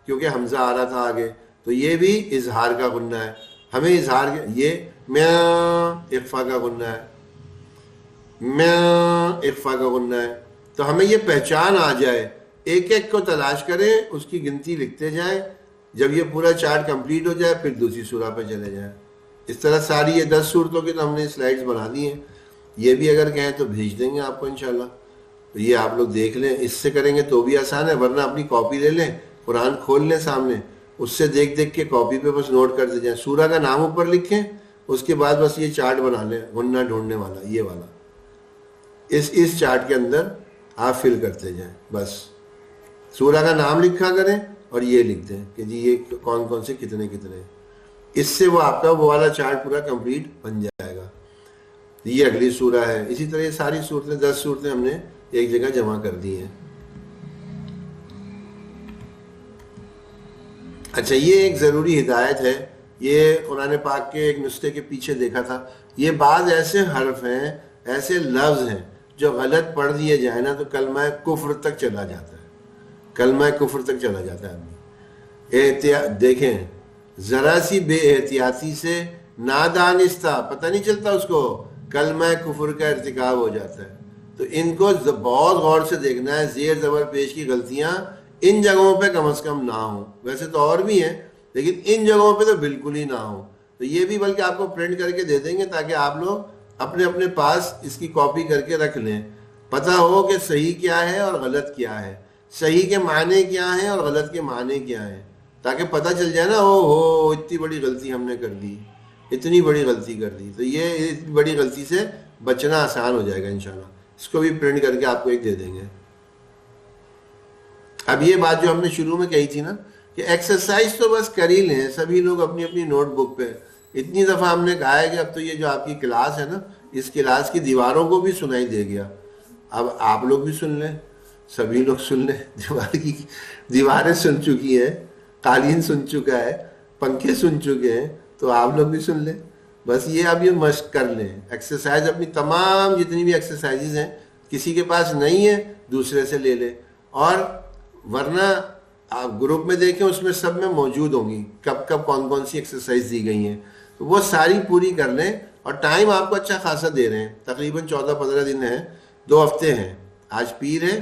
کیونکہ حمزہ آ رہا تھا آگے، تو یہ بھی اظہار کا غنہ ہے. ہمیں اظہار، یہ میں اخفا کا غنہ ہے، میں اخفا کا غنہ ہے. تو ہمیں یہ پہچان آ جائے، ایک ایک کو تلاش کریں، اس کی گنتی لکھتے جائیں. جب یہ پورا چارٹ کمپلیٹ ہو جائے پھر دوسری سورہ پہ چلے جائیں. اس طرح ساری یہ 10 صورتوں کی تو ہم نے سلائڈز بنا دی ہیں، یہ بھی اگر کہیں تو بھیج دیں گے آپ کو انشاءاللہ. تو یہ آپ لوگ دیکھ لیں، اس سے کریں گے تو بھی آسان ہے، ورنہ اپنی کاپی لے لیں، قرآن کھول لیں سامنے، اس سے دیکھ دیکھ کے کاپی پہ بس نوٹ کرتے جائیں، سورہ کا نام اوپر لکھیں، اس کے بعد بس یہ چارٹ بنا لیں غنہ ڈھونڈنے والا، یہ والا، اس چارٹ کے اندر آپ فل کرتے جائیں. بس سورہ کا نام لکھا کریں اور یہ لکھ دیں کہ جی یہ کون کون سے کتنے کتنے ہیں. اس سے وہ آپ کا وہ والا چارٹ پورا کمپلیٹ بن جائے گا. یہ اگلی سورہ ہے. اسی طرح یہ ساری صورتیں 10 صورتیں ہم نے ایک جگہ جمع کر دی ہیں. اچھا یہ ایک ضروری ہدایت ہے، یہ قرآن پاک کے ایک نسخے کے پیچھے دیکھا تھا. یہ بعض ایسے حرف ہیں، ایسے لفظ ہیں جو غلط پڑھ دیے جائیں نا تو کلمہ کفر تک چلا جاتا ہے، کلمہ کفر تک چلا جاتا ہے آدمی. دیکھیں ذرا سی بے احتیاطی سے نادانستہ، پتہ نہیں چلتا اس کو، کلمہ کفر کا ارتکاب ہو جاتا ہے. تو ان کو بہت غور سے دیکھنا ہے، زیر زبر پیش کی غلطیاں ان جگہوں پہ کم از کم نہ ہوں. ویسے تو اور بھی ہیں لیکن ان جگہوں پہ تو بالکل ہی نہ ہوں. تو یہ بھی بلکہ آپ کو پرنٹ کر کے دے دیں گے تاکہ آپ لوگ اپنے اپنے پاس اس کی کاپی کر کے رکھ لیں، پتہ ہو کہ صحیح کیا ہے اور غلط کیا ہے، صحیح کے معنی کیا ہیں اور غلط کے معنی کیا ہیں، تاکہ پتہ چل جائے نا ہو اتنی بڑی غلطی ہم نے کر دی، اتنی بڑی غلطی کر دی. تو یہ اتنی بڑی غلطی سے بچنا آسان ہو جائے گا انشاءاللہ. اس کو بھی پرنٹ کر کے آپ کو ایک دے دیں گے. اب یہ بات جو ہم نے شروع میں کہی تھی نا کہ ایکسرسائز تو بس کر ہی لیں سبھی لوگ اپنی اپنی نوٹ بک پہ. اتنی دفعہ ہم نے کہا ہے کہ اب تو یہ جو آپ کی کلاس ہے نا، اس کلاس کی دیواروں کو بھی سنائی دے گیا. اب آپ لوگ بھی سن لیں، سبھی لوگ سن لیں. دیواریں سن چکی ہیں، قالین سن چکا ہے، پنکھے سن چکے ہیں، تو آپ لوگ بھی سن لیں. بس یہ اب یہ مشق کر لیں، ایکسرسائز اپنی تمام جتنی بھی ایکسرسائزز ہیں کسی کے پاس نہیں ہے دوسرے سے لے لیں. اور ورنہ آپ گروپ میں دیکھیں اس میں سب میں موجود ہوں گی کب کب کون کون سی ایکسرسائز دی گئی ہیں، تو وہ ساری پوری کر لیں. اور ٹائم آپ کو اچھا خاصا دے رہے ہیں، تقریباً 14-15 دن ہیں، 2 ہفتے ہیں. آج پیر ہے،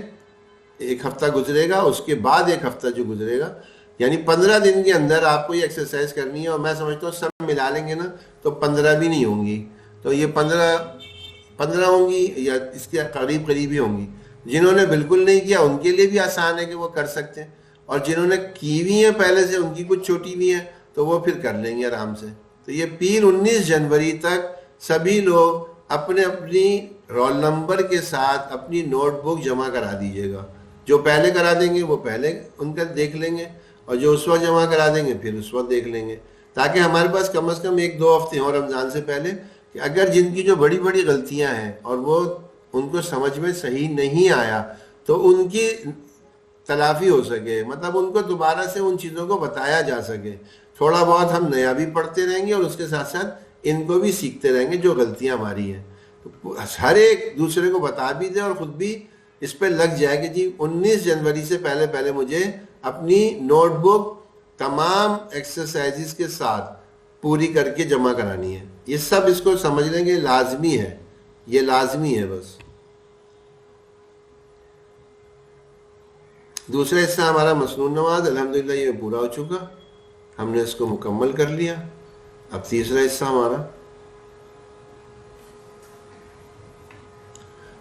1 ہفتہ گزرے گا، اس کے بعد 1 ہفتہ جو گزرے گا، یعنی 15 دن کے اندر آپ کو یہ ایکسرسائز کرنی ہے. اور میں سمجھتا ہوں سب ملا لیں گے نا تو 15 بھی نہیں ہوں گی، تو یہ 15 ہوں گی یا اس کے قریب قریب ہی ہوں گی. جنہوں نے بالکل نہیں کیا ان کے لیے بھی آسان ہے کہ وہ کر سکتے ہیں، اور جنہوں نے کی ہوئی ہیں پہلے سے، ان کی کچھ چھوٹی بھی ہیں تو وہ پھر کر لیں گے آرام سے. تو یہ پیر 19 جنوری تک سبھی لوگ اپنے اپنی رول نمبر کے ساتھ اپنی نوٹ بک جمع کرا دیجیے گا. جو پہلے کرا دیں گے وہ پہلے ان کا دیکھ لیں گے، اور جو اس وقت جمع کرا دیں گے پھر اس وقت دیکھ لیں گے، تاکہ ہمارے پاس کم از کم 1-2 ہفتے ہوں رمضان سے پہلے، کہ اگر جن کی جو بڑی بڑی غلطیاں ہیں اور وہ ان کو سمجھ میں صحیح نہیں آیا تو ان کی تلافی ہو سکے، مطلب ان کو دوبارہ سے ان چیزوں کو بتایا جا سکے. تھوڑا بہت ہم نیا بھی پڑھتے رہیں گے اور اس کے ساتھ ساتھ ان کو بھی سیکھتے رہیں گے جو غلطیاں ہماری ہیں. تو ہر ایک دوسرے کو بتا بھی دے اور خود بھی اس پہ لگ جائے کہ جی 19 جنوری سے پہلے پہلے مجھے اپنی نوٹ بک تمام ایکسرسائزز کے ساتھ پوری کر کے جمع کرانی ہے. یہ سب اس کو سمجھ لیں گے لازمی ہے، یہ لازمی ہے بس. دوسرا حصہ ہمارا مسنون نماز الحمدللہ یہ پورا ہو چکا، ہم نے اس کو مکمل کر لیا. اب تیسرا حصہ ہمارا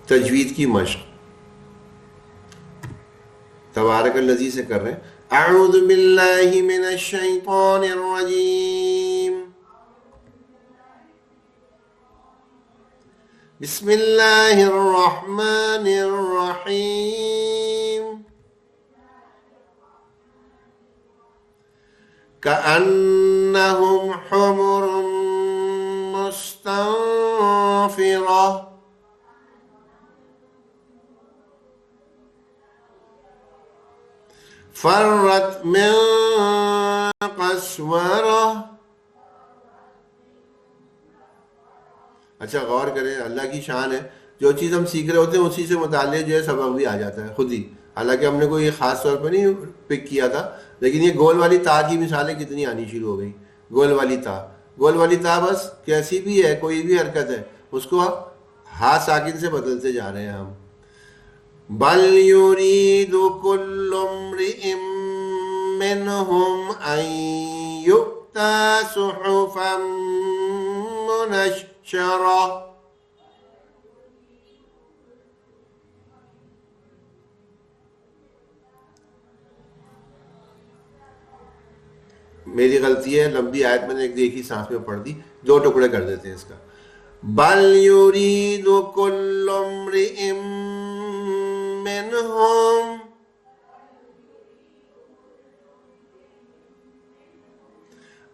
تجوید کی مشق. تبارک الذی سے کر رہے ہیں. اعوذ باللہ من الشیطان الرجیم، بسم اللہ الرحمن الرحیم. كأنهم حمر مستنفرة فرت من قسورة. اچھا غور کریں، اللہ کی شان ہے، جو چیز ہم سیکھ رہے ہوتے ہیں اسی سے متعلق جو ہے سبق بھی آ جاتا ہے خود ہی. حالانکہ ہم نے کوئی خاص طور پر نہیں پک کیا تھا، لیکن یہ گول والی تا کی مثالیں کتنی آنی شروع ہو گئی. گول والی تا، گول والی تا بس کیسی بھی ہے، کوئی بھی حرکت ہے اس کو ہا ساکن سے بدلتے جا رہے ہیں ہم. بل یرید کل امرئ منہم ان یؤتی صحفا منشرہ. میری غلطی ہے، لمبی آیت میں نے ایک ہی سانس میں پڑھ دی، 2 ٹکڑے کر دیتے ہیں اس کا. بل یرید کل امرئ منہم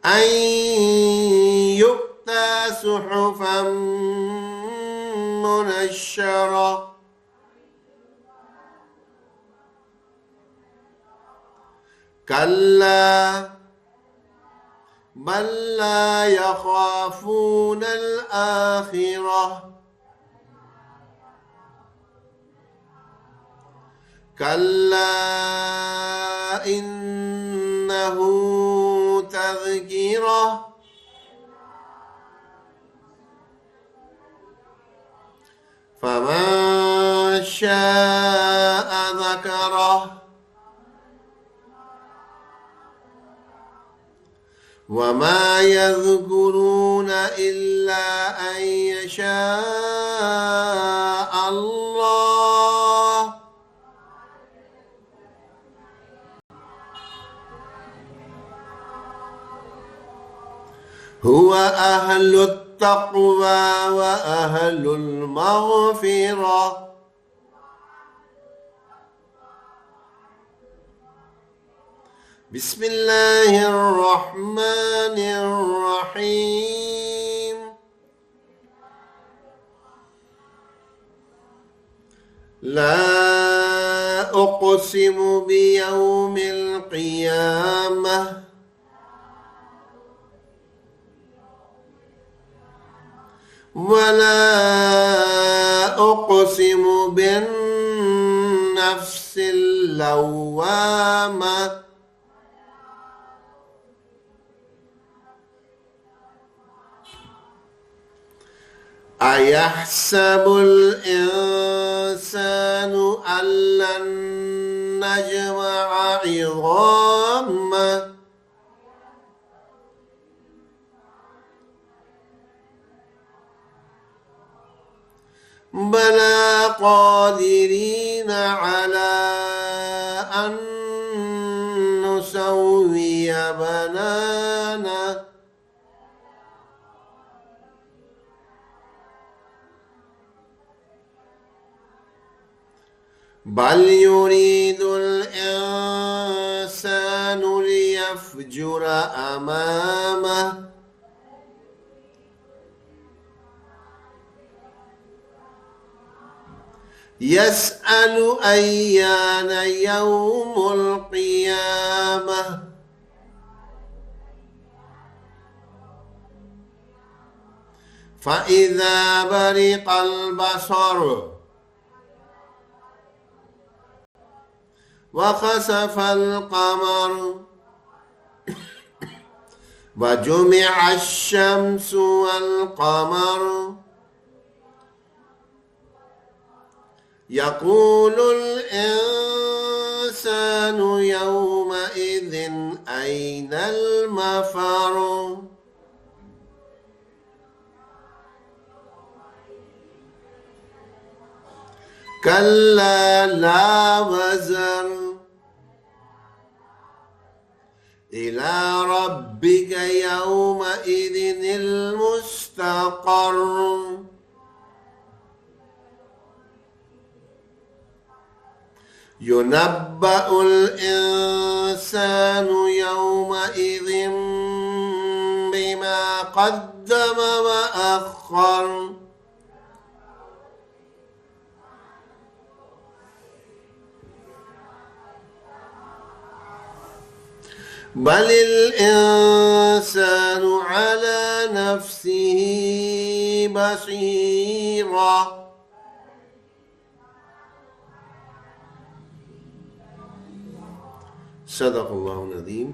ان یؤتی صحفا منشرہ. کلا بل لا يخافون الآخرة كلا إنه تذكرة فمن شاء ذكره وما يذكرون إلا أن يشاء الله هو أهل التقوى وأهل المغفرة. بسم اللہ الرحمن الرحیم. لا اقسم بیوم القیامة ولا اقسم بالنفس اللوامة أيحسب الإنسان أن لن نجمع عظامه بلى قادرين على أن نسوي بنانه بل يريد الإنسان ليفجر أمامه يسأل أيان يوم القيامة فَإِذَا بَرِقَ الْبَصَرُ وَخَسَفَ الْقَمَرُ وَجُمِعَ الشَّمْسُ وَالْقَمَرُ يَقُولُ الْإِنسَانُ يَوْمَئِذٍ أَيْنَ الْمَفَرُ كَلَّا لَا وَزَرَ إِلَى رَبِّكَ يَوْمَئِذٍ الْمُسْتَقَرُّ يُنَبَّأُ الْإِنسَانُ يَوْمَئِذٍ بِمَا قَدَّمَ وَأَخَّرَ بل الإنسان على نفسه بصيرة صدق اللہ العظیم.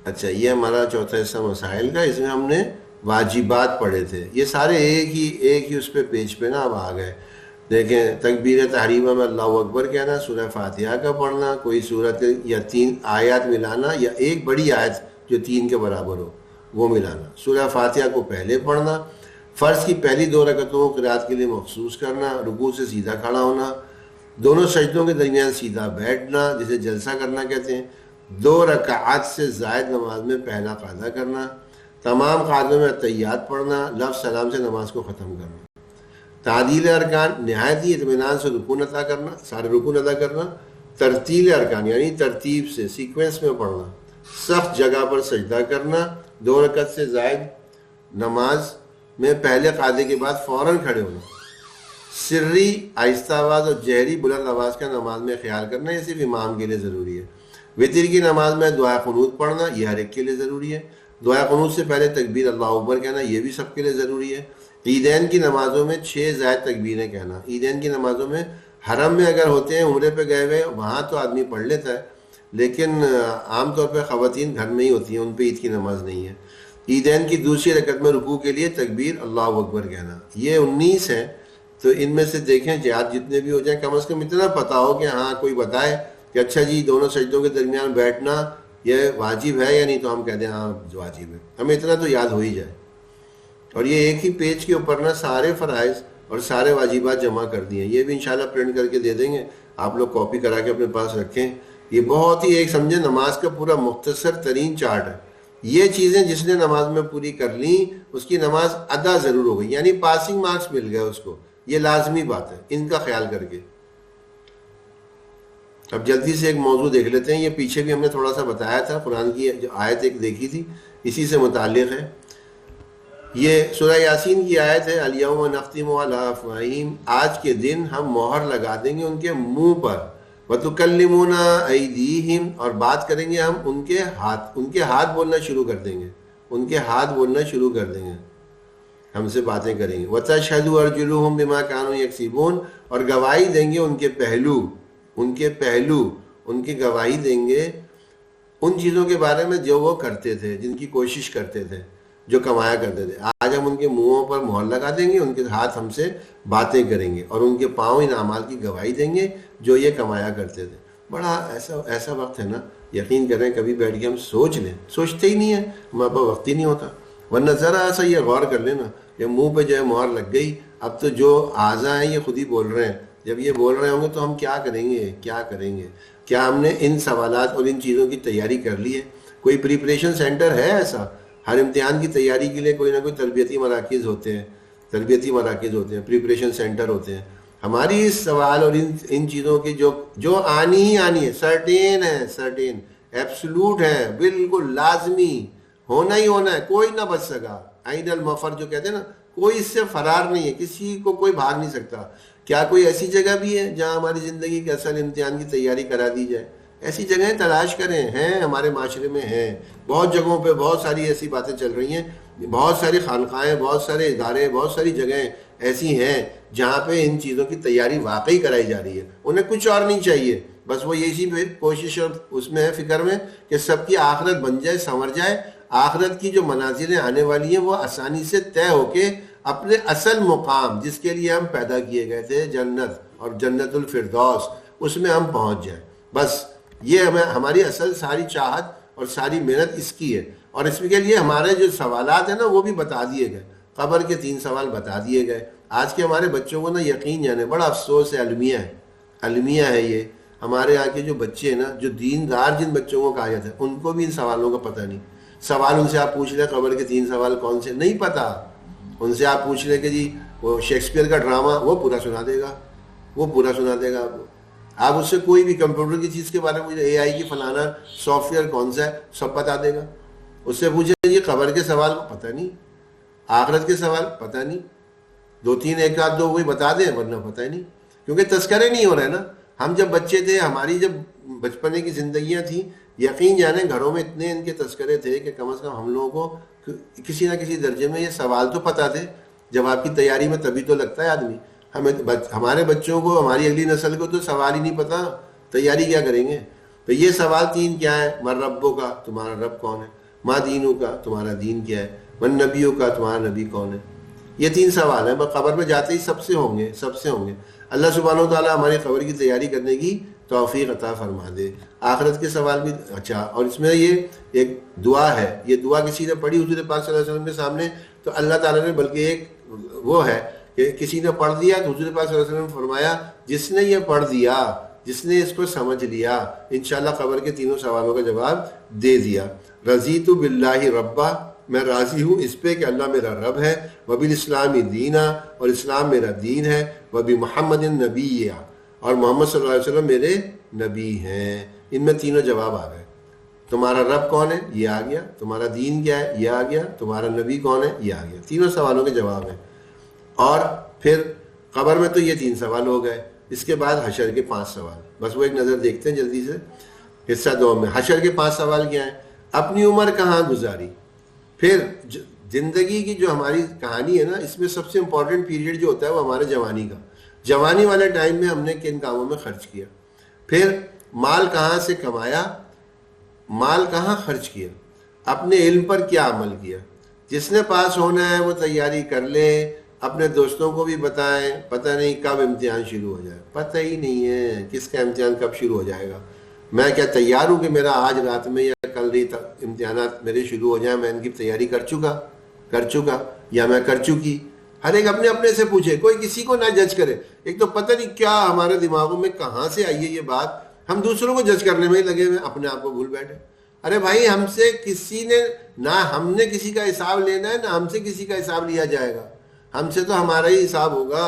اچھا یہ ہمارا چوتھا حصہ مسائل کا. اس میں ہم نے واجبات پڑھے تھے. یہ سارے ایک ہی اس پہ پیج پہ نا اب آ گئے. دیکھیں تکبیر تحریمہ میں اللہ اکبر کہنا، سورہ فاتحہ کا پڑھنا، کوئی صورت یا 3 آیات ملانا یا ایک بڑی آیت جو 3 کے برابر ہو وہ ملانا، سورہ فاتحہ کو پہلے پڑھنا، فرض کی پہلی 2 رکعتوں کو قرات کے لیے مخصوص کرنا، رکوع سے سیدھا کھڑا ہونا، دونوں سجدوں کے درمیان سیدھا بیٹھنا جسے جلسہ کرنا کہتے ہیں، 2 رکعات سے زائد نماز میں پہلا قاعدہ کرنا، تمام قاعدوں میں تحیات پڑھنا، لفظ سلام سے نماز کو ختم کرنا، تعدیل ارکان نہایت ہی اطمینان سے رکوع ادا کرنا، سارے رکوع ادا کرنا، ترتیل ارکان یعنی ترتیب سے سیکوینس میں پڑھنا، سخت جگہ پر سجدہ کرنا، 2 رکعت سے زائد نماز میں پہلے قاعدے کے بعد فوراً کھڑے ہونا، سری آہستہ آواز اور جہری بلند آواز کا نماز میں خیال کرنا، یہ صرف امام کے لیے ضروری ہے. وتر کی نماز میں دعا قنوت پڑھنا، یہ ہر ایک کے لیے ضروری ہے. دعا قنوت سے پہلے تکبیر اللہ اکبر کہنا، یہ بھی سب کے لیے ضروری ہے. عیدین کی نمازوں میں 6 زائد تکبیریں کہنا. عیدین کی نمازوں میں حرم میں اگر ہوتے ہیں، عمرے پہ گئے ہوئے، وہاں تو آدمی پڑھ لیتا ہے، لیکن عام طور پہ خواتین گھر میں ہی ہوتی ہیں، ان پہ عید کی نماز نہیں ہے. عیدین کی دوسری رکعت میں رکوع کے لیے تکبیر اللہ اکبر کہنا. یہ 19 ہیں، تو ان میں سے دیکھیں جہاد جتنے بھی ہو جائیں، کم از کم اتنا پتہ ہو کہ ہاں کوئی بتائے کہ اچھا جی دونوں سجدوں کے درمیان بیٹھنا یہ واجب ہے یا نہیں، تو ہم کہہ دیں ہاں واجب ہے. ہمیں اتنا تو یاد ہو ہی جائے. اور یہ ایک ہی پیج کے اوپر نا سارے فرائض اور سارے واجبات جمع کر دیے ہیں. یہ بھی انشاءاللہ پرنٹ کر کے دے دیں گے، آپ لوگ کاپی کرا کے اپنے پاس رکھیں. یہ بہت ہی ایک سمجھے نماز کا پورا مختصر ترین چارٹ ہے. یہ چیزیں جس نے نماز میں پوری کر لیں اس کی نماز ادا ضرور ہو گئی، یعنی پاسنگ مارکس مل گئے اس کو. یہ لازمی بات ہے، ان کا خیال کر کے. اب جلدی سے ایک موضوع دیکھ لیتے ہیں. یہ پیچھے بھی ہم نے تھوڑا سا بتایا تھا، قرآن کی جو آیت ایک دیکھی تھی اسی سے متعلق ہے. یہ سورہ یاسین کی آیت ہے، الیوم نختم علی افواہہم، آج کے دن ہم مہر لگا دیں گے ان کے منہ پر، وتکلمنا ایدیہم، اور بات کریں گے ہم ان کے ہاتھ بولنا شروع کر دیں گے، ان کے ہاتھ بولنا شروع کر دیں گے، ہم سے باتیں کریں گے. وتشہد ارجلہم بما کانوا یکسبون، اور گواہی دیں گے ان کے پہلو ان کی گواہی دیں گے ان چیزوں کے بارے میں جو وہ کرتے تھے، جن کی کوشش کرتے تھے، جو کمایا کرتے تھے. آج ہم ان کے منہوں پر مہر لگا دیں گے، ان کے ہاتھ ہم سے باتیں کریں گے، اور ان کے پاؤں ان اعمال کی گواہی دیں گے جو یہ کمایا کرتے تھے. بڑا ایسا وقت ہے نا، یقین کریں کبھی بیٹھ کے ہم سوچ لیں، سوچتے ہی نہیں ہیں، ہمارے پاس وقت ہی نہیں ہوتا. ورنہ ذرا سا یہ غور کر لینا، جب منہ پہ جو ہے مہر لگ گئی، اب تو جو اعضاء ہیں یہ خود ہی بول رہے ہیں. جب یہ بول رہے ہوں گے تو ہم کیا کریں گے؟ کیا ہم نے ان سوالات اور ان چیزوں کی تیاری کر لی ہے؟ کوئی پریپریشن سینٹر ہے ایسا؟ ہر امتحان کی تیاری کے لیے کوئی نہ کوئی تربیتی مراکز ہوتے ہیں، پریپریشن سینٹر ہوتے ہیں. ہماری اس سوال اور ان چیزوں کی جو آنی ہی آنی ہے، سرٹین ایبسولوٹ ہے، بالکل لازمی ہونا ہی ہونا ہے، کوئی نہ بچ سکا. عین المفر جو کہتے ہیں نا، کوئی اس سے فرار نہیں ہے، کسی کو کوئی بھاگ نہیں سکتا. کیا کوئی ایسی جگہ بھی ہے جہاں ہماری زندگی کے اصل امتحان کی تیاری کرا دی جائے؟ ایسی جگہیں تلاش کریں، ہیں ہمارے معاشرے میں، ہیں بہت جگہوں پہ، بہت ساری ایسی باتیں چل رہی ہیں، بہت ساری خانقاہیں، بہت سارے ادارے، بہت ساری جگہیں ایسی ہیں جہاں پہ ان چیزوں کی تیاری واقعی کرائی جا رہی ہے. انہیں کچھ اور نہیں چاہیے، بس وہ یہی کوشش اور اس میں ہے، فکر میں، کہ سب کی آخرت بن جائے، سنور جائے، آخرت کی جو منازلیں آنے والی ہیں وہ آسانی سے طے ہو کے اپنے اصل مقام جس کے لیے ہم پیدا کیے گئے تھے، جنت اور جنت الفردوس، اس میں ہم پہنچ جائیں. بس یہ ہماری اصل ساری چاہت اور ساری محنت اس کی ہے. اور اس کے لیے ہمارے جو سوالات ہیں نا وہ بھی بتا دیے گئے، قبر کے 3 سوال بتا دیے گئے. آج کے ہمارے بچوں کو نا یقین جانے بڑا افسوس ہے، المیہ ہے یہ. ہمارے یہاں کے جو بچے ہیں نا، جو دیندار جن بچوں کو کہا جاتا ہے، ان کو بھی ان سوالوں کا پتہ نہیں. سوال ان سے آپ پوچھ لیں قبر کے 3 سوال کون سے، نہیں پتہ. ان سے آپ پوچھ لیں کہ جی وہ شیکسپیئر کا ڈرامہ، وہ پورا سنا دے گا، وہ پورا سنا دے گا آپ کو. آپ اس سے کوئی بھی کمپیوٹر کی چیز کے بارے میں اے آئی کی فلانا سافٹ ویئر کون سا ہے، سب بتا دے گا. اس سے پوچھیں جی قبر کے سوال کو پتہ نہیں، آخرت کے سوال پتہ نہیں. 2-3 ایک آدھ 2 کوئی بتا دیں، ورنہ پتہ ہی نہیں، کیونکہ تذکرے نہیں ہو رہے نا. ہم جب بچے تھے، ہماری جب بچپنے کی زندگیاں تھیں، یقین جانے گھروں میں اتنے ان کے تذکرے تھے کہ کم از کم ہم لوگوں کو کسی نہ کسی درجے میں یہ سوال تو پتہ تھے. جب آپ کی تیاری میں تبھی تو لگتا ہے آدمی. ہمارے بچوں کو، ہماری اگلی نسل کو تو سوال ہی نہیں پتہ، تیاری کیا کریں گے؟ تو یہ سوال 3 کیا ہے؟ من ربوں کا، تمہارا رب کون ہے؟ ما دینوں کا، تمہارا دین کیا ہے؟ من نبیوں کا، تمہارا نبی کون ہے؟ یہ 3 سوال ہیں. قبر میں جاتے ہی سب سے ہوں گے. اللہ سبحانہ و تعالیٰ ہماری قبر کی تیاری کرنے کی توفیق عطا فرما دے. آخرت کے سوال بھی اچھا. اور اس میں یہ ایک دعا ہے، یہ دعا کسی نے پڑھی حضور پاک صلی اللہ علیہ وسلم کے سامنے تو اللہ تعالیٰ نے، بلکہ ایک وہ ہے کہ کسی نے پڑھ دیا تو حضور پاک صلی اللہ علیہ وسلم نے فرمایا جس نے یہ پڑھ دیا، جس نے اس کو سمجھ لیا، انشاءاللہ قبر کے 3 سوالوں کا جواب دے دیا. رضیت باللہ ربا، میں راضی ہوں اس پہ کہ اللہ میرا رب ہے، وبالاسلامی دینا، اور اسلام میرا دین ہے، وبمحمد نبی، اور محمد صلی اللہ علیہ وسلم میرے نبی ہیں. ان میں 3 جواب آ گئے. تمہارا رب کون ہے؟ یہ آ گیا. تمہارا دین کیا ہے؟ یہ آ گیا. تمہارا نبی کون ہے؟ یہ آ گیا. 3 سوالوں کے جواب ہیں. اور پھر قبر میں تو یہ 3 سوال ہو گئے. اس کے بعد حشر کے 5 سوال. بس وہ ایک نظر دیکھتے ہیں جلدی سے حصہ 2 میں. حشر کے 5 سوال کیا ہیں؟ اپنی عمر کہاں گزاری. پھر زندگی کی جو ہماری کہانی ہے نا، اس میں سب سے امپورٹنٹ پیریڈ جو ہوتا ہے وہ ہمارے جوانی کا. جوانی والے ٹائم میں ہم نے کن کاموں میں خرچ کیا. پھر مال کہاں سے کمایا، مال کہاں خرچ کیا، اپنے علم پر کیا عمل کیا. جس نے پاس ہونا ہے وہ تیاری کر لے، اپنے دوستوں کو بھی بتائیں. پتہ نہیں کب امتحان شروع ہو جائے، پتہ ہی نہیں ہے کس کا امتحان کب شروع ہو جائے گا. میں کیا تیار ہوں کہ میرا آج رات میں یا کل رات امتحانات میرے شروع ہو جائیں، میں ان کی تیاری کر چکا یا میں کر چکی. ہر ایک اپنے اپنے سے پوچھے، کوئی کسی کو نہ جج کرے. ایک تو پتہ نہیں کیا ہمارے دماغوں میں کہاں سے آئی ہے یہ بات، ہم دوسروں کو جج کرنے میں ہی لگے ہوئے، اپنے آپ کو بھول بیٹھے. ارے بھائی، ہم سے کسی نے نہ، ہم نے کسی کا حساب لینا ہے، نہ ہم سے کسی کا حساب لیا جائے گا. ہم سے تو ہمارا ہی حساب ہوگا،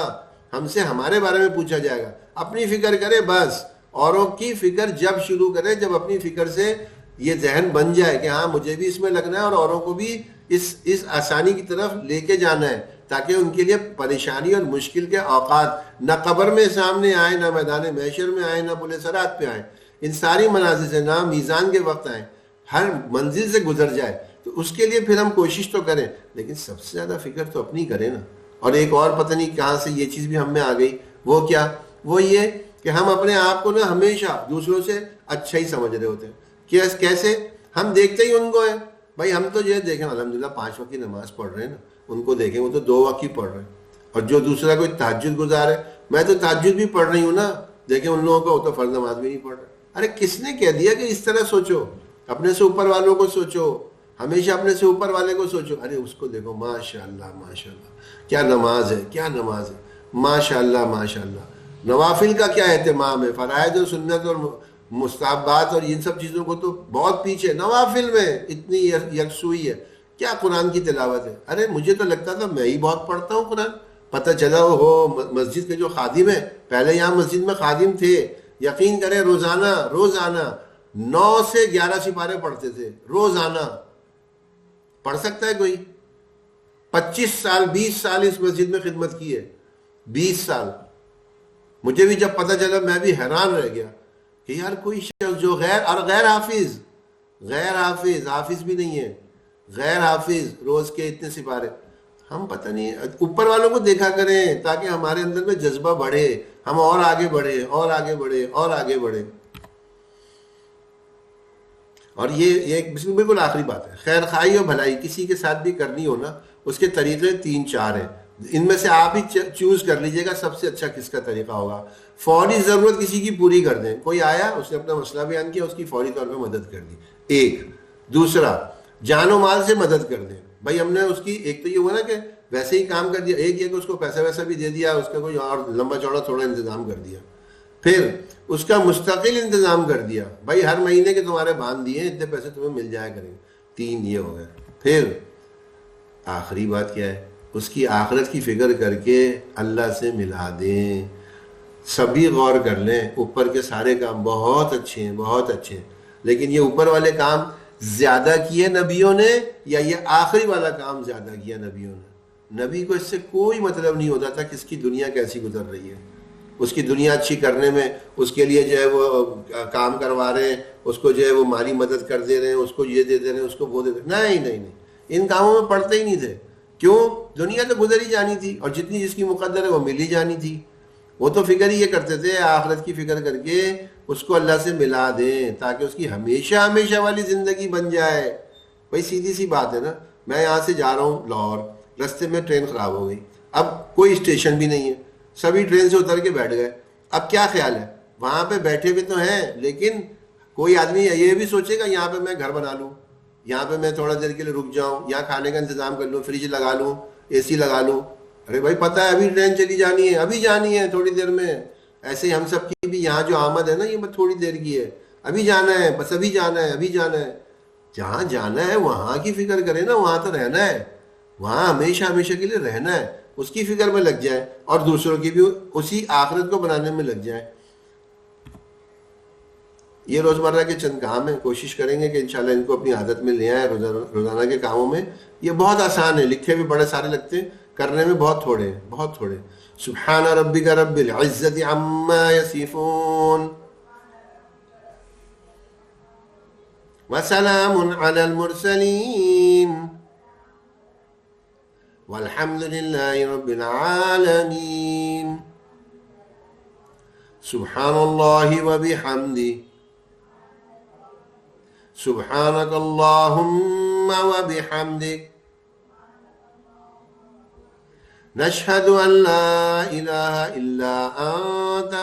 ہم سے ہمارے بارے میں پوچھا جائے گا. اپنی فکر کرے بس. اوروں کی فکر جب شروع کرے جب اپنی فکر سے یہ ذہن بن جائے کہ ہاں مجھے بھی اس میں لگنا ہے اور اوروں کو بھی اس آسانی کی طرف لے کے جانا ہے، تاکہ ان کے لیے پریشانی اور مشکل کے اوقات نہ قبر میں سامنے آئے، نہ میدان محشر میں آئے، نہ پل صراط پہ آئے، ان ساری منازل سے نہ میزان کے وقت آئے، ہر منزل سے گزر جائے. تو اس کے لیے پھر ہم کوشش تو کریں، لیکن سب سے زیادہ فکر تو اپنی کریں نا. اور ایک اور پتہ نہیں کہاں سے یہ چیز بھی ہم میں آ گئی، وہ کیا؟ وہ یہ کہ ہم اپنے آپ کو نا ہمیشہ دوسروں سے اچھا ہی سمجھ رہے ہوتے ہیں. کیسے؟ ہم دیکھتے ہی ان کو ہیں. بھائی ہم تو یہ دیکھیں الحمدللہ 5 وقت کی نماز پڑھ رہے ہیں نا، ان کو دیکھیں وہ تو 2 وقت کی پڑھ رہے ہیں. اور جو دوسرا کوئی تہجد گزار ہے، میں تو تہجد بھی پڑھ رہی ہوں نا، دیکھیں ان لوگوں کو وہ تو فرض نماز بھی نہیں پڑھ رہے. ارے کس نے کہہ دیا کہ اس طرح سوچو؟ اپنے سے اوپر والوں کو سوچو، ہمیشہ اپنے سے اوپر والے کو سوچو. ارے اس کو دیکھو، ماشاءاللہ کیا نماز ہے، ماشاءاللہ. نوافل کا کیا اہتمام ہے، فرائض اور سنت اور مستحبات اور ان سب چیزوں کو تو بہت پیچھے. نوافل میں اتنی یکسوئی ہے، کیا قرآن کی تلاوت ہے. ارے مجھے تو لگتا تھا میں ہی بہت پڑھتا ہوں قرآن، پتہ چلا وہ مسجد کے جو خادم ہیں، پہلے یہاں مسجد میں خادم تھے، یقین کریں روزانہ 9 سے 11 سپارے پڑھتے تھے روزانہ. پڑھ سکتا ہے کوئی؟ 25 سال 20 سال اس مسجد میں خدمت کی ہے، 20 سال. مجھے بھی جب پتہ چلا میں بھی حیران رہ گیا. کہ یار کوئی شخص جو غیر حافظ، حافظ بھی نہیں ہے، غیر حافظ، روز کے اتنے سپارے، ہم پتہ نہیں اوپر والوں کو دیکھا کریں تاکہ ہمارے اندر میں جذبہ بڑھے، ہم اور آگے بڑھے اور آگے بڑھے اور آگے بڑھے۔ اور یہ ایک بالکل آخری بات ہے، خیر خواہی اور بھلائی کسی کے ساتھ بھی کرنی ہو نا، اس کے طریقے 3 4 ہیں، ان میں سے آپ ہی چوز کر لیجئے گا سب سے اچھا کس کا طریقہ ہوگا۔ فوری ضرورت کسی کی پوری کر دیں، کوئی آیا اس نے اپنا مسئلہ بیان کیا، اس کی فوری طور پہ مدد کر دی، ایک۔ دوسرا، جان و مال سے مدد کر دیں، بھائی ہم نے اس کی، ایک تو یہ ہوا نا کہ ویسے ہی کام کر دیا، ایک یہ کہ اس کو پیسہ ویسہ بھی دے دیا، اس کا کوئی اور لمبا چوڑا تھوڑا انتظام کر دیا، پھر اس کا مستقل انتظام کر دیا، بھائی ہر مہینے کے تمہارے باندھ دیے اتنے پیسے تمہیں مل جایا کریں، 3 یہ ہو گئے۔ پھر آخری بات کیا ہے، اس کی آخرت کی فکر کر کے اللہ سے ملا دیں۔ سبھی غور کر لیں، اوپر کے سارے کام بہت اچھے ہیں، بہت اچھے ہیں، لیکن یہ اوپر والے کام زیادہ کیے نبیوں نے یا یہ آخری والا کام زیادہ کیا نبیوں نے؟ نبی کو اس سے کوئی مطلب نہیں ہوتا تھا کہ اس کی دنیا کیسی گزر رہی ہے، اس کی دنیا اچھی کرنے میں اس کے لیے جو ہے وہ کام کروا رہے ہیں، اس کو جو ہے وہ مالی مدد کر دے رہے ہیں، اس کو یہ دے دے رہے ہیں، اس کو وہ دے دے رہے ہیں، نہیں، ان کاموں میں پڑتے ہی نہیں تھے۔ کیوں؟ دنیا تو گزر ہی جانی تھی، اور جتنی جس کی مقدر ہے وہ مل ہی جانی تھی۔ وہ تو فکر ہی یہ کرتے تھے آخرت کی فکر کر کے اس کو اللہ سے ملا دیں تاکہ اس کی ہمیشہ ہمیشہ والی زندگی بن جائے۔ بھائی سیدھی سی بات ہے نا، میں یہاں سے جا رہا ہوں لاہور، رستے میں ٹرین خراب ہو گئی، اب کوئی اسٹیشن بھی نہیں ہے، سبھی ٹرین سے اتر کے بیٹھ گئے، اب کیا خیال ہے؟ وہاں پہ بیٹھے بھی تو ہیں، لیکن کوئی آدمی یہ بھی سوچے گا یہاں پہ میں گھر بنا لوں، یہاں پہ میں تھوڑا دیر کے لیے رک جاؤں، یہاں کھانے کا انتظام کر لوں، فریج لگا لوں، اے سی لگا لوں۔ ارے بھائی پتہ ہے ابھی ٹرین چلی جانی ہے، ابھی جانی ہے تھوڑی دیر میں۔ ایسے ہی ہم سب کی بھی یہاں جو آمد ہے نا یہ تھوڑی دیر کی ہے، ابھی جانا ہے، بس ابھی جانا ہے، ابھی جانا ہے۔ جہاں جانا ہے وہاں کی فکر کریں نا، وہاں تو رہنا ہے، وہاں ہمیشہ ہمیشہ کے لیے رہنا ہے، اس کی فکر میں لگ جائیں اور دوسروں کی بھی اسی آخرت کو بنانے میں لگ جائیں۔ یہ روزمرہ کے چند کام ہیں، کوشش کریں گے کہ انشاءاللہ ان کو اپنی عادت میں لے آئیں روزانہ کے کاموں میں۔ یہ بہت آسان ہے، لکھے بھی بڑے سارے لگتے ہیں، کرنے میں بہت تھوڑے ہیں، بہت تھوڑے۔ سبحان ربک رب العزت عما یصفون وسلام علی المرسلین والحمد للہ رب العالمین۔ سبحان اللہ وبحمدہ، سبحانک اللہم وبحمدک، نشہد ان لا الہ الا انت،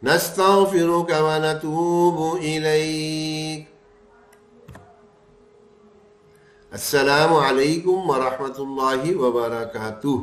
نستغفرک ونتوب الیک۔ السلام علیکم ورحمۃ اللہ وبرکاتہ۔